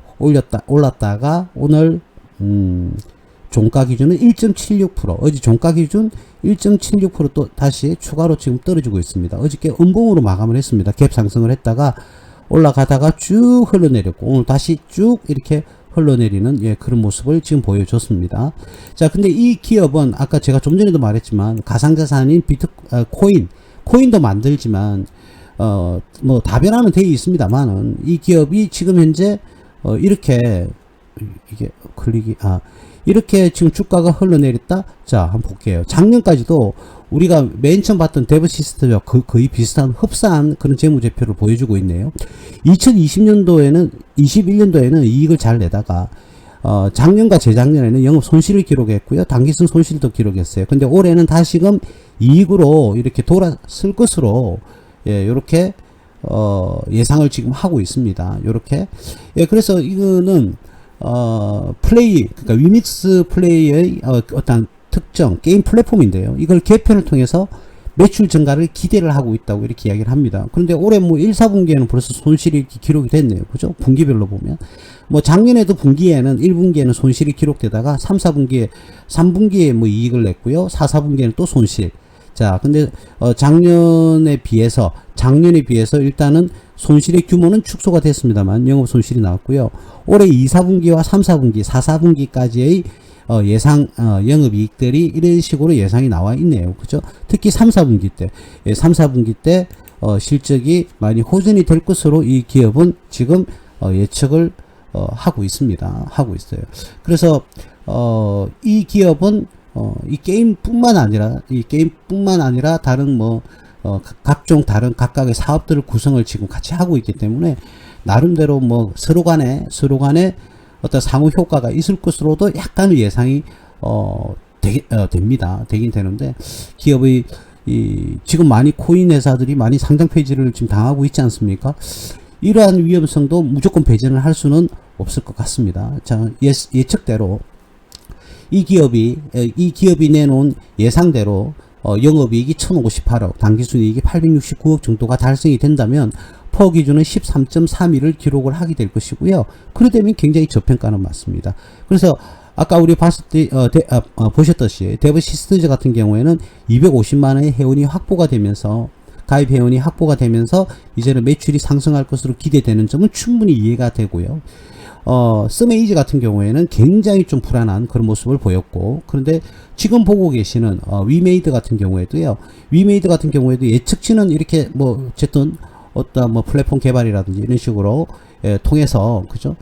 올랐다가 오늘 종가 기준은 1.76%, 어제 종가 기준 1.76% 또 다시 추가로 지금 떨어지고 있습니다. 어저께 음봉으로 마감을 했습니다. 갭 상승을 했다가 올라가다가 쭉 흘러내렸고 오늘 다시 쭉 이렇게 흘러내리는 그런 모습을 지금 보여줬습니다. 자, 근데 이 기업은 아까 제가 좀 전에도 말했지만 가상자산인 코인도 만들지만 뭐 다변화는 되어 있습니다만은 이 기업이 지금 현재 이렇게 이렇게 지금 주가가 흘러내렸다. 자, 한번 볼게요. 작년까지도 우리가 맨 처음 봤던 데브시스템과 거의 비슷한 흡사한 그런 재무제표를 보여주고 있네요. 21년도에는 이익을 잘 내다가 작년과 재작년에는 영업 손실을 기록했고요. 당기순 손실도 기록했어요. 근데 올해는 다시금 이익으로 이렇게 돌아설 것으로 이렇게 예상을 지금 하고 있습니다. 이렇게. 그래서 이거는 그러니까 위믹스 플레이의 어떤 특정 게임 플랫폼인데요. 이걸 개편을 통해서 매출 증가를 기대를 하고 있다고 이렇게 이야기를 합니다. 그런데 올해 뭐 1, 4분기에는 벌써 손실이 기록이 됐네요. 그죠? 분기별로 보면. 뭐 작년에도 1분기에는 손실이 기록되다가 3분기에 뭐 이익을 냈고요. 4, 4분기에는 또 손실. 자, 근데 작년에 비해서 일단은 손실의 규모는 축소가 됐습니다만 영업 손실이 나왔고요. 올해 2, 4분기와 3, 4분기, 4, 4분기까지의 예상 영업이익들이 이런 식으로 예상이 나와 있네요. 그죠? 특히 3, 4분기 때 3, 4분기 때 실적이 많이 호전이 될 것으로 이 기업은 지금 예측을 하고 있습니다. 하고 있어요. 그래서 이 기업은 이 게임뿐만 아니라 다른 뭐 각종 다른 각각의 사업들을 구성을 지금 같이 하고 있기 때문에 나름대로 뭐 서로 간에 어떤 상호 효과가 있을 것으로도 약간의 예상이 됩니다. 되긴 되는데 기업의 지금 많이 코인 회사들이 많이 상장 폐지를 지금 당하고 있지 않습니까? 이러한 위험성도 무조건 배제를 할 수는 없을 것 같습니다. 자, 예측대로 이 기업이 내놓은 예상대로 영업이익이 1058억, 당기순이익이 869억 정도가 달성이 된다면 퍼 기준은 13.31을 기록을 하게 될 것이고요. 그러되면 굉장히 저평가는 맞습니다. 그래서 아까 우리 보셨듯이 데브시스즈 같은 경우에는 250만원의 회원이 확보가 되면서 가입 회원이 확보가 되면서 이제는 매출이 상승할 것으로 기대되는 점은 충분히 이해가 되고요. 스메이지 같은 경우에는 굉장히 좀 불안한 그런 모습을 보였고, 그런데 지금 보고 계시는 위메이드 같은 경우에도요. 위메이드 같은 경우에도 예측치는 이렇게 뭐 어쨌든 어떤 뭐 플랫폼 개발이라든지 이런 식으로 통해서 그죠?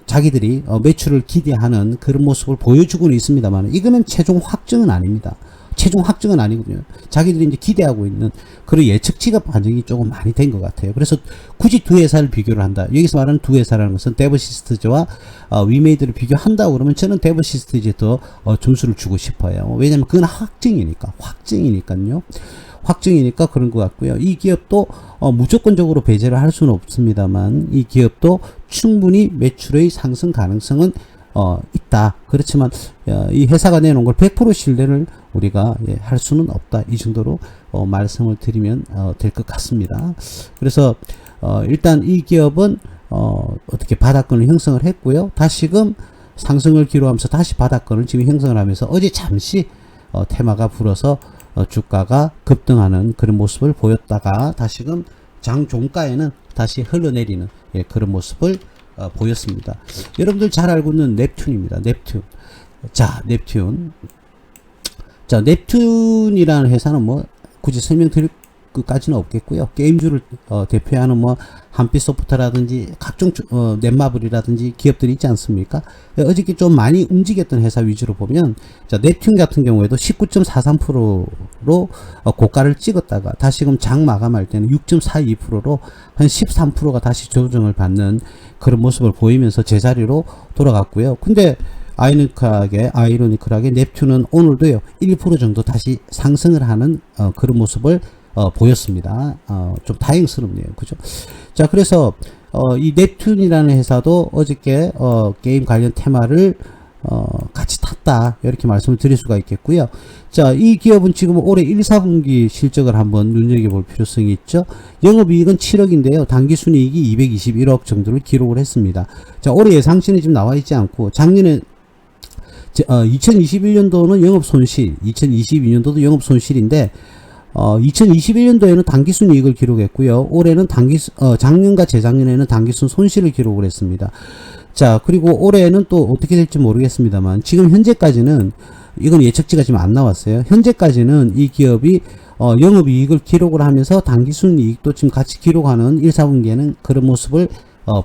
자기들이 매출을 기대하는 그런 모습을 보여주고는 있습니다만, 이거는 최종 확정은 아닙니다. 최종 확정은 아니거든요. 자기들이 이제 기대하고 있는 그런 예측치가 반영이 조금 많이 된 것 같아요. 그래서 굳이 두 회사를 비교를 한다. 여기서 말하는 두 회사라는 것은 데브시스트즈와 위메이드를 비교한다고 그러면 저는 데브시스트즈에 더 점수를 주고 싶어요. 왜냐면 그건 확증이니까요. 확증이니까 그런 것 같고요. 이 기업도 무조건적으로 배제를 할 수는 없습니다만, 이 기업도 충분히 매출의 상승 가능성은 있다. 그렇지만 이 회사가 내놓은 걸 100% 신뢰를 우리가 할 수는 없다. 이 정도로 말씀을 드리면 될 것 같습니다. 그래서 일단 이 기업은 어떻게 바닥권을 형성을 했고요. 다시금 상승을 기록하면서 다시 바닥권을 지금 형성을 하면서 어제 잠시 테마가 불어서 주가가 급등하는 그런 모습을 보였다가 다시금 장 종가에는 다시 흘러내리는 그런 모습을 보였습니다. 여러분들 잘 알고 있는 넵튠입니다. 넵튠. 자, 넵튠이라는 회사는 뭐 굳이 설명드릴 것까지는 없겠고요. 게임주를 대표하는 뭐 한빛소프트라든지 각종 넷마블이라든지 기업들이 있지 않습니까? 어저께 좀 많이 움직였던 회사 위주로 보면, 자, 넵튠 같은 경우에도 19.43%로 고가를 찍었다가 다시금 장 마감할 때는 6.42%로 한 13%가 다시 조정을 받는 그런 모습을 보이면서 제자리로 돌아갔고요. 근데 아이러니컬하게 넵튠은 오늘도요 1% 정도 다시 상승을 하는 그런 모습을 보였습니다. 좀 다행스럽네요. 그죠? 자, 그래서 이 넵튠이라는 회사도 어저께 게임 관련 테마를 같이 탔다, 이렇게 말씀을 드릴 수가 있겠고요. 자, 이 기업은 지금 올해 1, 4분기 실적을 한번 눈여겨볼 필요성이 있죠. 영업이익은 7억인데요. 당기순이익이 221억 정도를 기록을 했습니다. 자, 올해 예상치는 지금 나와 있지 않고, 작년에 2021년도는 영업 손실, 2022년도도 영업 손실인데 2021년도에는 당기순이익을 기록했고요. 올해는 작년과 재작년에는 당기순 손실을 기록을 했습니다. 자, 그리고 올해는 또 어떻게 될지 모르겠습니다만, 지금 현재까지는 이건 예측치가 지금 안 나왔어요. 현재까지는 이 기업이 영업이익을 기록을 하면서 당기순이익도 지금 같이 기록하는 1, 4분기에는 그런 모습을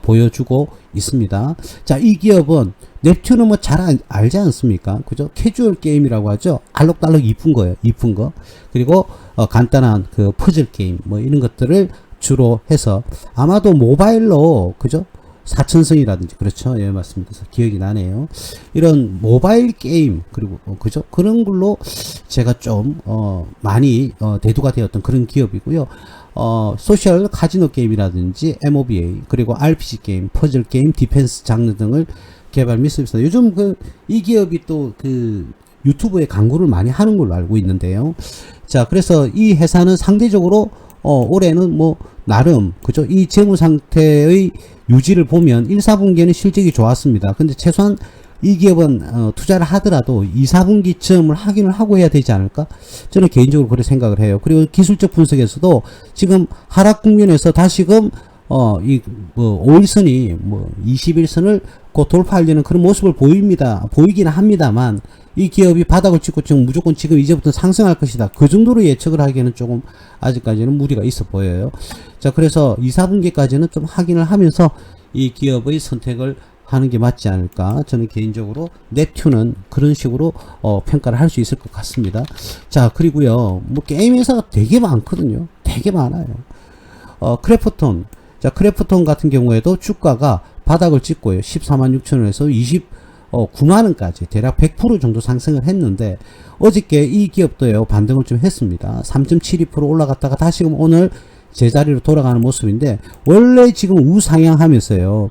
보여주고 있습니다. 자, 이 기업은 넵튠은 뭐 잘 알지 않습니까? 그죠? 캐주얼 게임이라고 하죠. 알록달록 이쁜 거예요. 이쁜 거. 그리고 간단한 그 퍼즐 게임 뭐 이런 것들을 주로 해서, 아마도 모바일로, 그죠? 사천성이라든지, 그렇죠? 예, 맞습니다. 기억이 나네요. 이런 모바일 게임, 그리고 그죠? 그런 걸로 제가 좀 많이 대두가 되었던 그런 기업이고요. 소셜 카지노 게임이라든지 MOBA, 그리고 RPG 게임, 퍼즐 게임, 디펜스 장르 등을 개발 및 서비스. 요즘 이 기업이 또 유튜브에 광고를 많이 하는 걸로 알고 있는데요. 자, 그래서 이 회사는 상대적으로 올해는 뭐 나름, 그죠? 이 재무 상태의 유지를 보면 1, 4분기에는 실적이 좋았습니다. 근데 최소한 이 기업은 투자를 하더라도 2, 4분기쯤을 확인을 하고 해야 되지 않을까? 저는 개인적으로 그렇게 생각을 해요. 그리고 기술적 분석에서도 지금 하락 국면에서 다시금 이 5일선이 21선을 곧 돌파하려는 그런 모습을 보이긴 합니다만, 이 기업이 바닥을 찍고 지금 무조건 지금 이제부터 상승할 것이다, 그 정도로 예측을 하기에는 조금 아직까지는 무리가 있어 보여요. 자, 그래서 2, 4분기까지는 좀 확인을 하면서 이 기업의 선택을 하는 게 맞지 않을까. 저는 개인적으로 넵튠은 그런 식으로 평가를 할 수 있을 것 같습니다. 자, 그리고요, 뭐 게임 회사가 되게 많거든요. 되게 많아요. 크래프톤. 자, 크래프톤 같은 경우에도 주가가 바닥을 찍고요. 14만 6천원에서 29만원까지 대략 100% 정도 상승을 했는데, 어저께 이 기업도요, 반등을 좀 했습니다. 3.72% 올라갔다가 다시금 오늘 제자리로 돌아가는 모습인데, 원래 지금 우상향하면서요,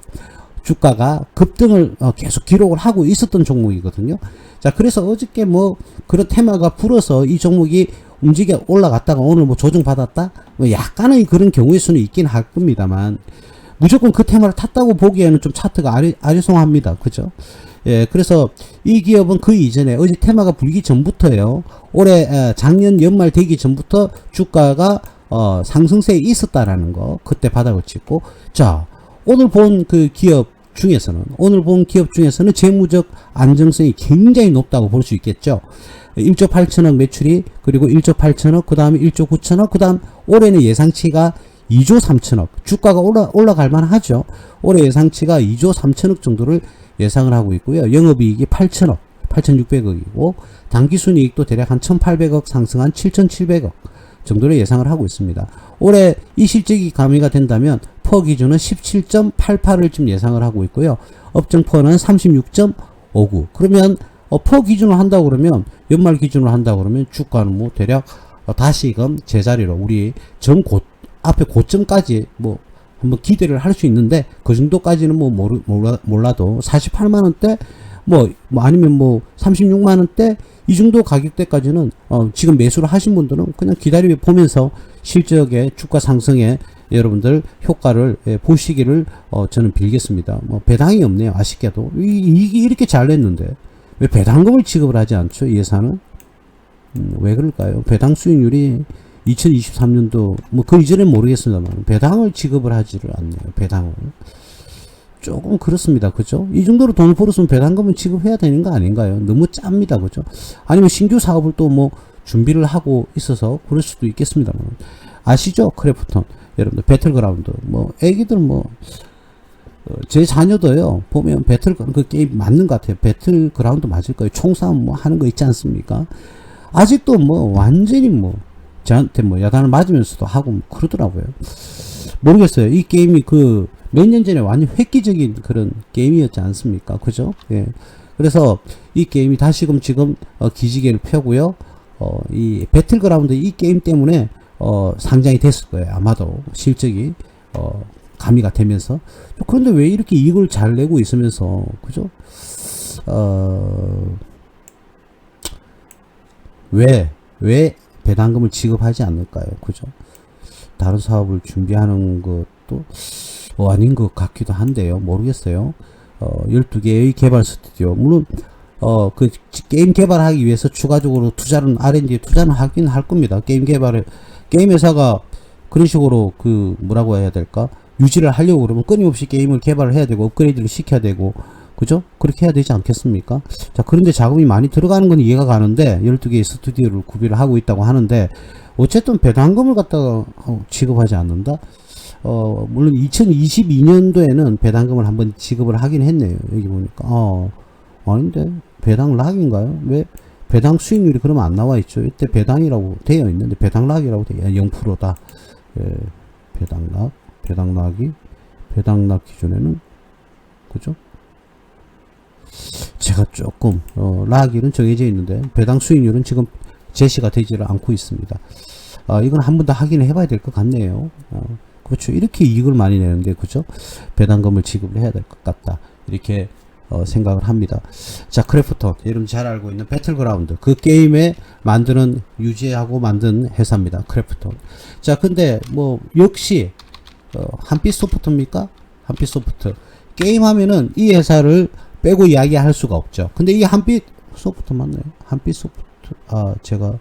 주가가 급등을 계속 기록을 하고 있었던 종목이거든요. 자, 그래서 어저께 뭐 그런 테마가 불어서 이 종목이 움직여 올라갔다가 오늘 뭐 조정받았다? 뭐 약간의 그런 경우의 수는 있긴 할 겁니다만, 무조건 그 테마를 탔다고 보기에는 좀 차트가 아리송합니다. 그죠? 예, 그래서 이 기업은 그 이전에 어제 테마가 불기 전부터요. 올해 작년 연말 되기 전부터 주가가 상승세에 있었다라는 거 그때 바닥을 찍고, 자 오늘 본 기업 중에서는 재무적 안정성이 굉장히 높다고 볼 수 있겠죠. 1조 8천억 매출이, 그리고 1조 8천억, 그 다음에 1조 9천억, 그 다음 올해는 예상치가 2조 3천억, 주가가 올라갈 만하죠. 올해 예상치가 2조 3천억 정도를 예상을 하고 있고요. 영업이익이 8천억, 8,600억이고, 당기순이익도 대략 한 1,800억 상승한 7,700억 정도를 예상을 하고 있습니다. 올해 이 실적이 가미가 된다면 퍼 기준은 17.88을 지금 예상을 하고 있고요. 업종 퍼는 36.59. 그러면 퍼 기준으로 한다고 그러면, 연말 기준으로 한다고 그러면 주가는 뭐 대략 다시금 제자리로 우리 앞에 고점까지 뭐 한번 기대를 할 수 있는데, 그 정도까지는 뭐 몰라도 48만원대 아니면 뭐 36만원대 이 정도 가격대까지는 지금 매수를 하신 분들은 그냥 기다려 보면서 실적의 주가 상승에 여러분들 효과를 보시기를 저는 빌겠습니다. 뭐 배당이 없네요. 아쉽게도 이게 이렇게 잘 냈는데 왜 배당금을 지급을 하지 않죠? 이 회사는 왜 그럴까요? 배당 수익률이 2023년도 뭐 그 이전엔 모르겠습니다만 배당을 지급을 하지를 않네요. 배당을 조금 그렇습니다. 그죠? 이 정도로 돈을 벌었으면 배당금은 지급해야 되는 거 아닌가요? 너무 짭니다. 그죠? 아니면 신규 사업을 또 뭐 준비를 하고 있어서 그럴 수도 있겠습니다만, 아시죠? 크래프톤 여러분들 배틀그라운드 애기들 제 자녀도요 보면 그 게임 맞는 것 같아요. 배틀그라운드 맞을 거예요. 총싸움 하는 거 있지 않습니까? 아직도 완전히 저한테 야단을 맞으면서도 하고 그러더라고요. 모르겠어요. 이 게임이 몇 년 전에 완전 획기적인 그런 게임이었지 않습니까? 그죠? 예. 그래서 이 게임이 다시금 지금 기지개를 펴고요. 이 배틀그라운드 이 게임 때문에 상장이 됐을 거예요. 아마도 실적이 가미가 되면서. 그런데 왜 이렇게 이익을 잘 내고 있으면서, 그죠? 왜 배당금을 지급하지 않을까요? 그죠? 다른 사업을 준비하는 것도 아닌 것 같기도 한데요. 모르겠어요. 12개의 개발 스튜디오. 물론, 게임 개발하기 위해서 추가적으로 R&D에 투자는 하긴 할 겁니다. 게임 회사가 그런 식으로 뭐라고 해야 될까? 유지를 하려고 그러면 끊임없이 게임을 개발을 해야 되고, 업그레이드를 시켜야 되고, 그죠? 그렇게 해야 되지 않겠습니까? 자, 그런데 자금이 많이 들어가는 건 이해가 가는데, 12개의 스튜디오를 구비를 하고 있다고 하는데, 어쨌든 배당금을 갖다가 지급하지 않는다? 물론 2022년도에는 배당금을 한번 지급을 하긴 했네요. 여기 보니까. 아닌데, 배당 락인가요? 왜 배당 수익률이 그러면 안 나와 있죠? 이때 배당이라고 되어 있는데, 배당 락이라고 되어 0%다. 예, 배당 락 기준에는, 그죠? 제가 조금, 락일은 정해져 있는데, 배당 수익률은 지금 제시가 되지를 않고 있습니다. 이건 한 번 더 확인을 해봐야 될 것 같네요. 그렇죠. 이렇게 이익을 많이 내는데, 그죠? 배당금을 지급을 해야 될 것 같다. 이렇게, 생각을 합니다. 자, 크래프톤. 여러분 잘 알고 있는 배틀그라운드. 그 게임에 유지하고 만든 회사입니다. 크래프톤. 자, 근데, 역시, 한빛소프트입니까? 한빛소프트. 게임 하면은 이 회사를 빼고 이야기할 수가 없죠. 근데 이 한빛소프트 맞나요? 한빛소프트. 제가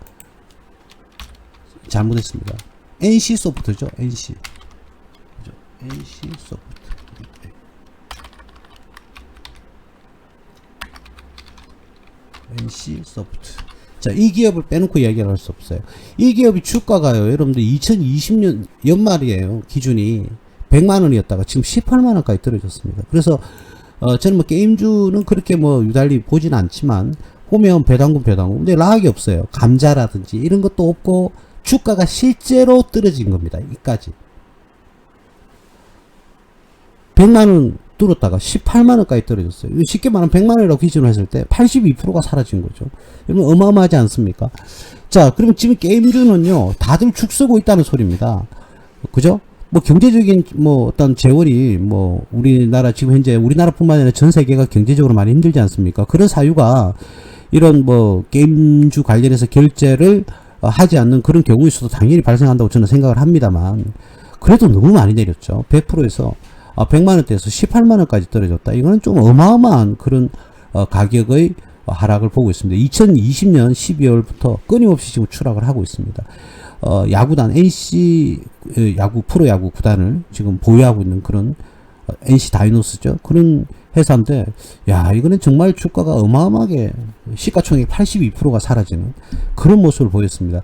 잘못했습니다. NC소프트죠. NC. NC소프트. NC소프트. 자, 이 기업을 빼놓고 이야기를 할 수 없어요. 이 기업이 주가가요, 여러분들 2020년 연말이에요. 기준이 100만원이었다가 지금 18만원까지 떨어졌습니다. 그래서 저는 게임주는 그렇게 유달리 보진 않지만 보면 배당금. 근데 락이 없어요. 감자라든지 이런 것도 없고 주가가 실제로 떨어진 겁니다. 이까지. 100만원 뚫었다가 18만원까지 떨어졌어요. 쉽게 말하면 100만원이라고 기준으로 했을 때 82%가 사라진 거죠. 여러분 어마어마하지 않습니까? 자, 그러면 지금 게임주는요, 다들 죽 쓰고 있다는 소리입니다. 그죠? 경제적인 어떤 재원이 우리나라 지금 현재 우리나라뿐만 아니라 전 세계가 경제적으로 많이 힘들지 않습니까? 그런 사유가 이런 게임주 관련해서 결제를 하지 않는 그런 경우일 수도 당연히 발생한다고 저는 생각을 합니다만, 그래도 너무 많이 내렸죠. 100%에서 100만원대에서 18만원까지 떨어졌다. 이거는 좀 어마어마한 그런 가격의 하락을 보고 있습니다. 2020년 12월부터 끊임없이 지금 추락을 하고 있습니다. 야구단 NC 야구 프로야구 구단을 지금 보유하고 있는 그런 NC 다이노스죠. 그런 회사인데, 야, 이거는 정말 주가가 어마어마하게 시가총액 82%가 사라지는 그런 모습을 보였습니다.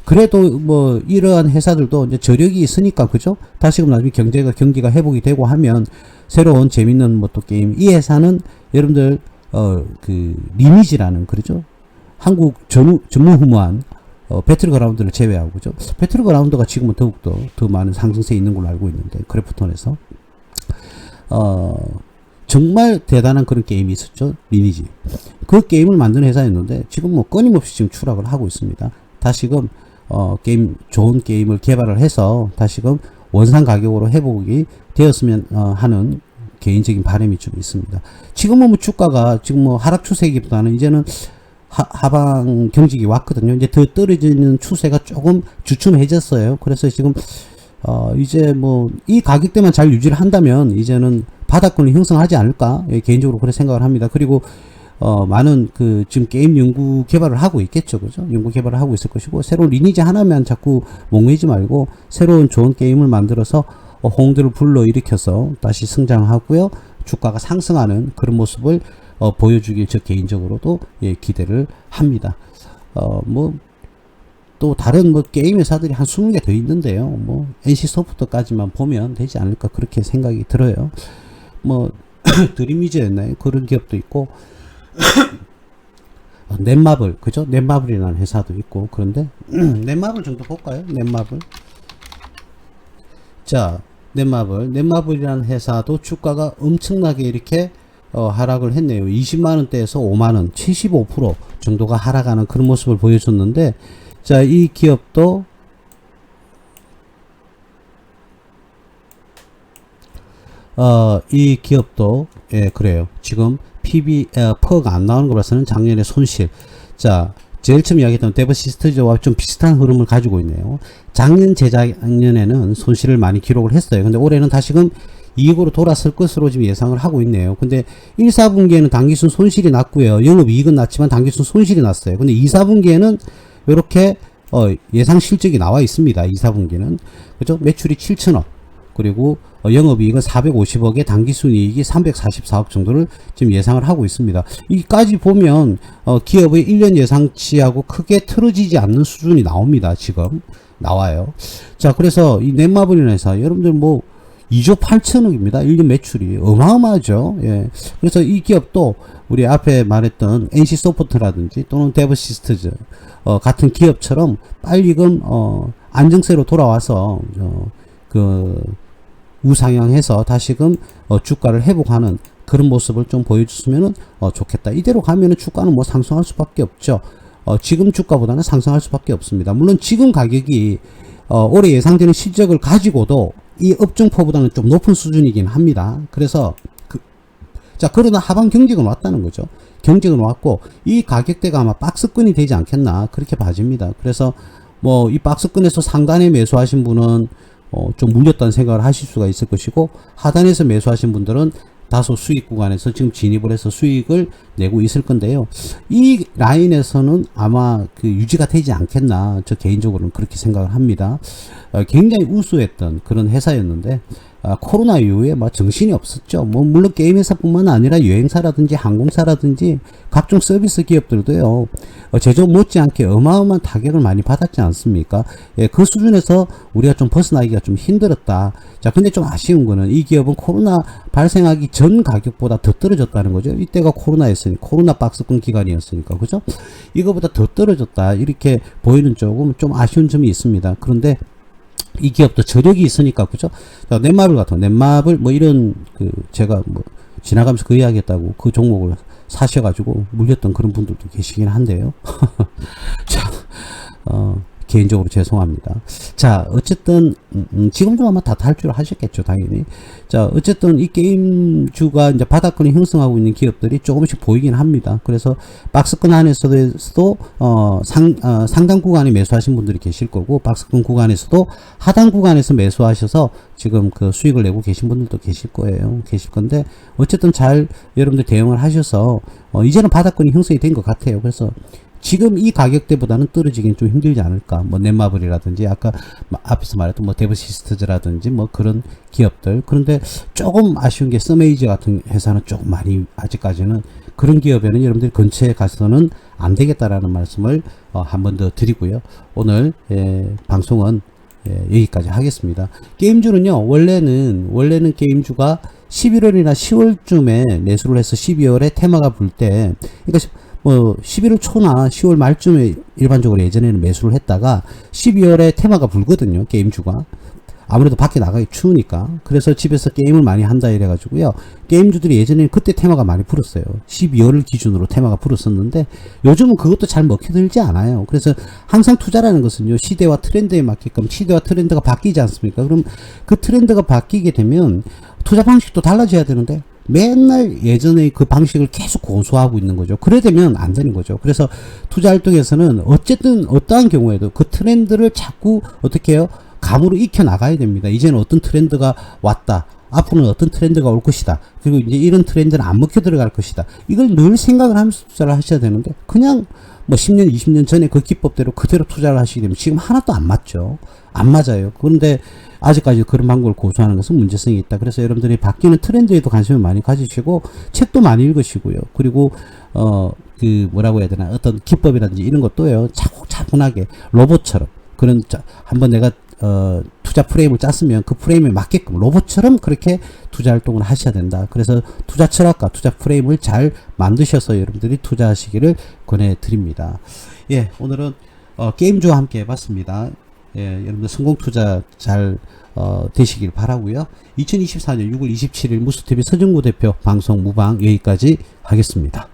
그래도 뭐 이러한 회사들도 이제 저력이 있으니까, 그죠? 다시금 나중에 경기가 회복이 되고 하면 새로운 재밌는 뭐 또 게임, 이 회사는 여러분들 그 리니지라는, 그렇죠? 한국 전무후무한 배틀그라운드를 제외하고, 그죠? 배틀그라운드가 지금은 더욱더 더 많은 상승세에 있는 걸로 알고 있는데, 크래프톤에서 정말 대단한 그런 게임이 있었죠. 리니지. 그 게임을 만드는 회사였는데 지금 뭐 끊임없이 지금 추락을 하고 있습니다. 다시금 좋은 게임을 개발을 해서 다시금 원상 가격으로 회복이 되었으면 하는 개인적인 바람이 좀 있습니다. 지금은 뭐 주가가 지금 뭐 하락 추세기보다는 이제는 하방 경직이 왔거든요. 이제 더 떨어지는 추세가 조금 주춤해졌어요. 그래서 지금 이제 뭐 이 가격대만 잘 유지를 한다면 이제는 바닥권을 형성하지 않을까, 예, 개인적으로 그렇게 생각을 합니다. 그리고 많은 그 지금 게임 연구 개발을 하고 있겠죠, 그죠? 연구 개발을 하고 있을 것이고, 새로운 리니지 하나만 자꾸 목매지 말고 새로운 좋은 게임을 만들어서 호응들을 불러 일으켜서 다시 성장하고요, 주가가 상승하는 그런 모습을 보여주길 저 개인적으로도, 예, 기대를 합니다. 뭐 또 다른 뭐 게임 회사들이 한 20개 더 있는데요. 뭐 NC 소프트까지만 보면 되지 않을까, 그렇게 생각이 들어요. 뭐 드림이즈였나요? 그런 기업도 있고, 넷마블, 그죠? 넷마블이라는 회사도 있고. 그런데 넷마블 정도 볼까요? 넷마블. 자, 넷마블이라는 회사도 주가가 엄청나게 이렇게 하락을 했네요. 20만원대에서 5만원, 75% 정도가 하락하는 그런 모습을 보여줬는데, 자, 이 기업도 예, 그래요. 지금 퍼가 안 나오는 거 봐서는 작년에 손실. 자, 제일 처음 이야기했던 데브시스트즈와 좀 비슷한 흐름을 가지고 있네요. 작년, 재작년에는 손실을 많이 기록을 했어요. 근데 올해는 다시금 이익으로 돌아설 것으로 지금 예상을 하고 있네요. 근데 1, 4분기에는 당기순 손실이 났고요. 영업이익은 났지만 당기순 손실이 났어요. 근데 2, 4분기에는 이렇게 예상 실적이 나와 있습니다. 2, 4분기는. 그죠? 매출이 7천억. 그리고 영업이익은 450억에 당기순이익이 344억 정도를 지금 예상을 하고 있습니다. 이까지 보면 기업의 1년 예상치하고 크게 틀어지지 않는 수준이 나옵니다. 지금 나와요. 자, 그래서 이 넷마블이라는 회사, 여러분들 뭐 2조 8천억입니다. 1년 매출이 어마어마하죠. 예. 그래서 이 기업도 우리 앞에 말했던 NC소프트라든지 또는 데브시스트즈 같은 기업처럼 빨리금 안정세로 돌아와서 그 우상향해서 다시금 주가를 회복하는 그런 모습을 좀 보여줬으면 좋겠다. 이대로 가면은 주가는 뭐 상승할 수밖에 없죠. 지금 주가보다는 상승할 수밖에 없습니다. 물론 지금 가격이 올해 예상되는 실적을 가지고도 이 업종포보다는 좀 높은 수준이긴 합니다. 그래서 자, 그러나 하방 경직은 왔다는 거죠. 경직은 왔고 이 가격대가 아마 박스권이 되지 않겠나, 그렇게 봐집니다. 그래서 뭐 이 박스권에서 상단에 매수하신 분은 좀 물렸다는 생각을 하실 수가 있을 것이고, 하단에서 매수하신 분들은 다소 수익 구간에서 지금 진입을 해서 수익을 내고 있을 건데요. 이 라인에서는 아마 그 유지가 되지 않겠나, 저 개인적으로는 그렇게 생각을 합니다. 굉장히 우수했던 그런 회사였는데 코로나 이후에 뭐 정신이 없었죠. 뭐 물론 게임 회사뿐만 아니라 여행사라든지 항공사라든지 각종 서비스 기업들도요, 제조 못지않게 어마어마한 타격을 많이 받았지 않습니까? 예, 그 수준에서 우리가 좀 벗어나기가 좀 힘들었다. 자, 근데 좀 아쉬운 거는 이 기업은 코로나 발생하기 전 가격보다 더 떨어졌다는 거죠. 이때가 코로나 박스권 기간이었으니까, 그죠? 이거보다 더 떨어졌다, 이렇게 보이는 쪽은 좀 아쉬운 점이 있습니다. 그런데 이 기업도 저력이 있으니까, 그죠? 자, 넷마블 같은, 넷마블, 뭐 이런, 제가 뭐, 지나가면서 그 이야기 했다고 그 종목을 사셔가지고 물렸던 그런 분들도 계시긴 한데요. 자, 개인적으로 죄송합니다. 자, 어쨌든 지금도 아마 다 탈출을 하셨겠죠, 당연히. 자, 어쨌든 이 게임주가 이제 바닥권이 형성하고 있는 기업들이 조금씩 보이긴 합니다. 그래서 박스권 안에서도 상단 구간에 매수하신 분들이 계실 거고, 박스권 구간에서도 하단 구간에서 매수하셔서 지금 그 수익을 내고 계신 분들도 계실 거예요. 계실 건데, 어쨌든 잘 여러분들 대응을 하셔서 이제는 바닥권이 형성이 된 것 같아요. 그래서 지금 이 가격대보다는 떨어지긴 좀 힘들지 않을까. 뭐 넷마블이라든지 아까 앞에서 말했던 뭐 데브시스트즈라든지 뭐 그런 기업들. 그런데 조금 아쉬운 게 서메이지 같은 회사는 조금 많이 아직까지는 그런 기업에는 여러분들이 근처에 가서는 안 되겠다라는 말씀을 한 번 더 드리고요. 오늘 방송은 여기까지 하겠습니다. 게임주는요, 원래는 게임주가 11월이나 10월쯤에 매수를 해서 12월에 테마가 불 때, 그러니까 뭐 11월 초나 10월 말쯤에 일반적으로 예전에는 매수를 했다가 12월에 테마가 불거든요, 게임주가. 아무래도 밖에 나가기 추우니까. 그래서 집에서 게임을 많이 한다 이래가지고요. 게임주들이 예전에는 그때 테마가 많이 불었어요. 12월을 기준으로 테마가 불었었는데 요즘은 그것도 잘 먹혀들지 않아요. 그래서 항상 투자라는 것은요, 시대와 트렌드에 맞게끔 시대와 트렌드가 바뀌지 않습니까? 그럼 그 트렌드가 바뀌게 되면 투자 방식도 달라져야 되는데 맨날 예전의 그 방식을 계속 고수하고 있는 거죠. 그래 되면 안 되는 거죠. 그래서 투자 활동에서는 어쨌든 어떠한 경우에도 그 트렌드를 자꾸 어떻게 해요? 감으로 익혀 나가야 됩니다. 이제는 어떤 트렌드가 왔다. 앞으로는 어떤 트렌드가 올 것이다. 그리고 이제 이런 트렌드는 안 먹혀 들어갈 것이다. 이걸 늘 생각을 하면서 투자를 하셔야 되는데 그냥 뭐 10년, 20년 전에 그 기법대로 그대로 투자를 하시게 되면 지금 하나도 안 맞죠. 안 맞아요. 그런데 아직까지 그런 방법을 고수하는 것은 문제성이 있다. 그래서 여러분들이 바뀌는 트렌드에도 관심을 많이 가지시고 책도 많이 읽으시고요. 그리고 그 뭐라고 해야 되나, 어떤 기법이라든지 이런 것도요, 차분하게 로봇처럼 그런 한번 내가 투자 프레임을 짰으면 그 프레임에 맞게끔 로봇처럼 그렇게 투자 활동을 하셔야 된다. 그래서 투자 철학과 투자 프레임을 잘 만드셔서 여러분들이 투자하시기를 권해드립니다. 예, 오늘은 게임주와 함께 해봤습니다. 예, 여러분들 성공 투자 잘 되시길 바라고요. 2024년 6월 27일 무스TV 서정구 대표 방송 무방 여기까지 하겠습니다.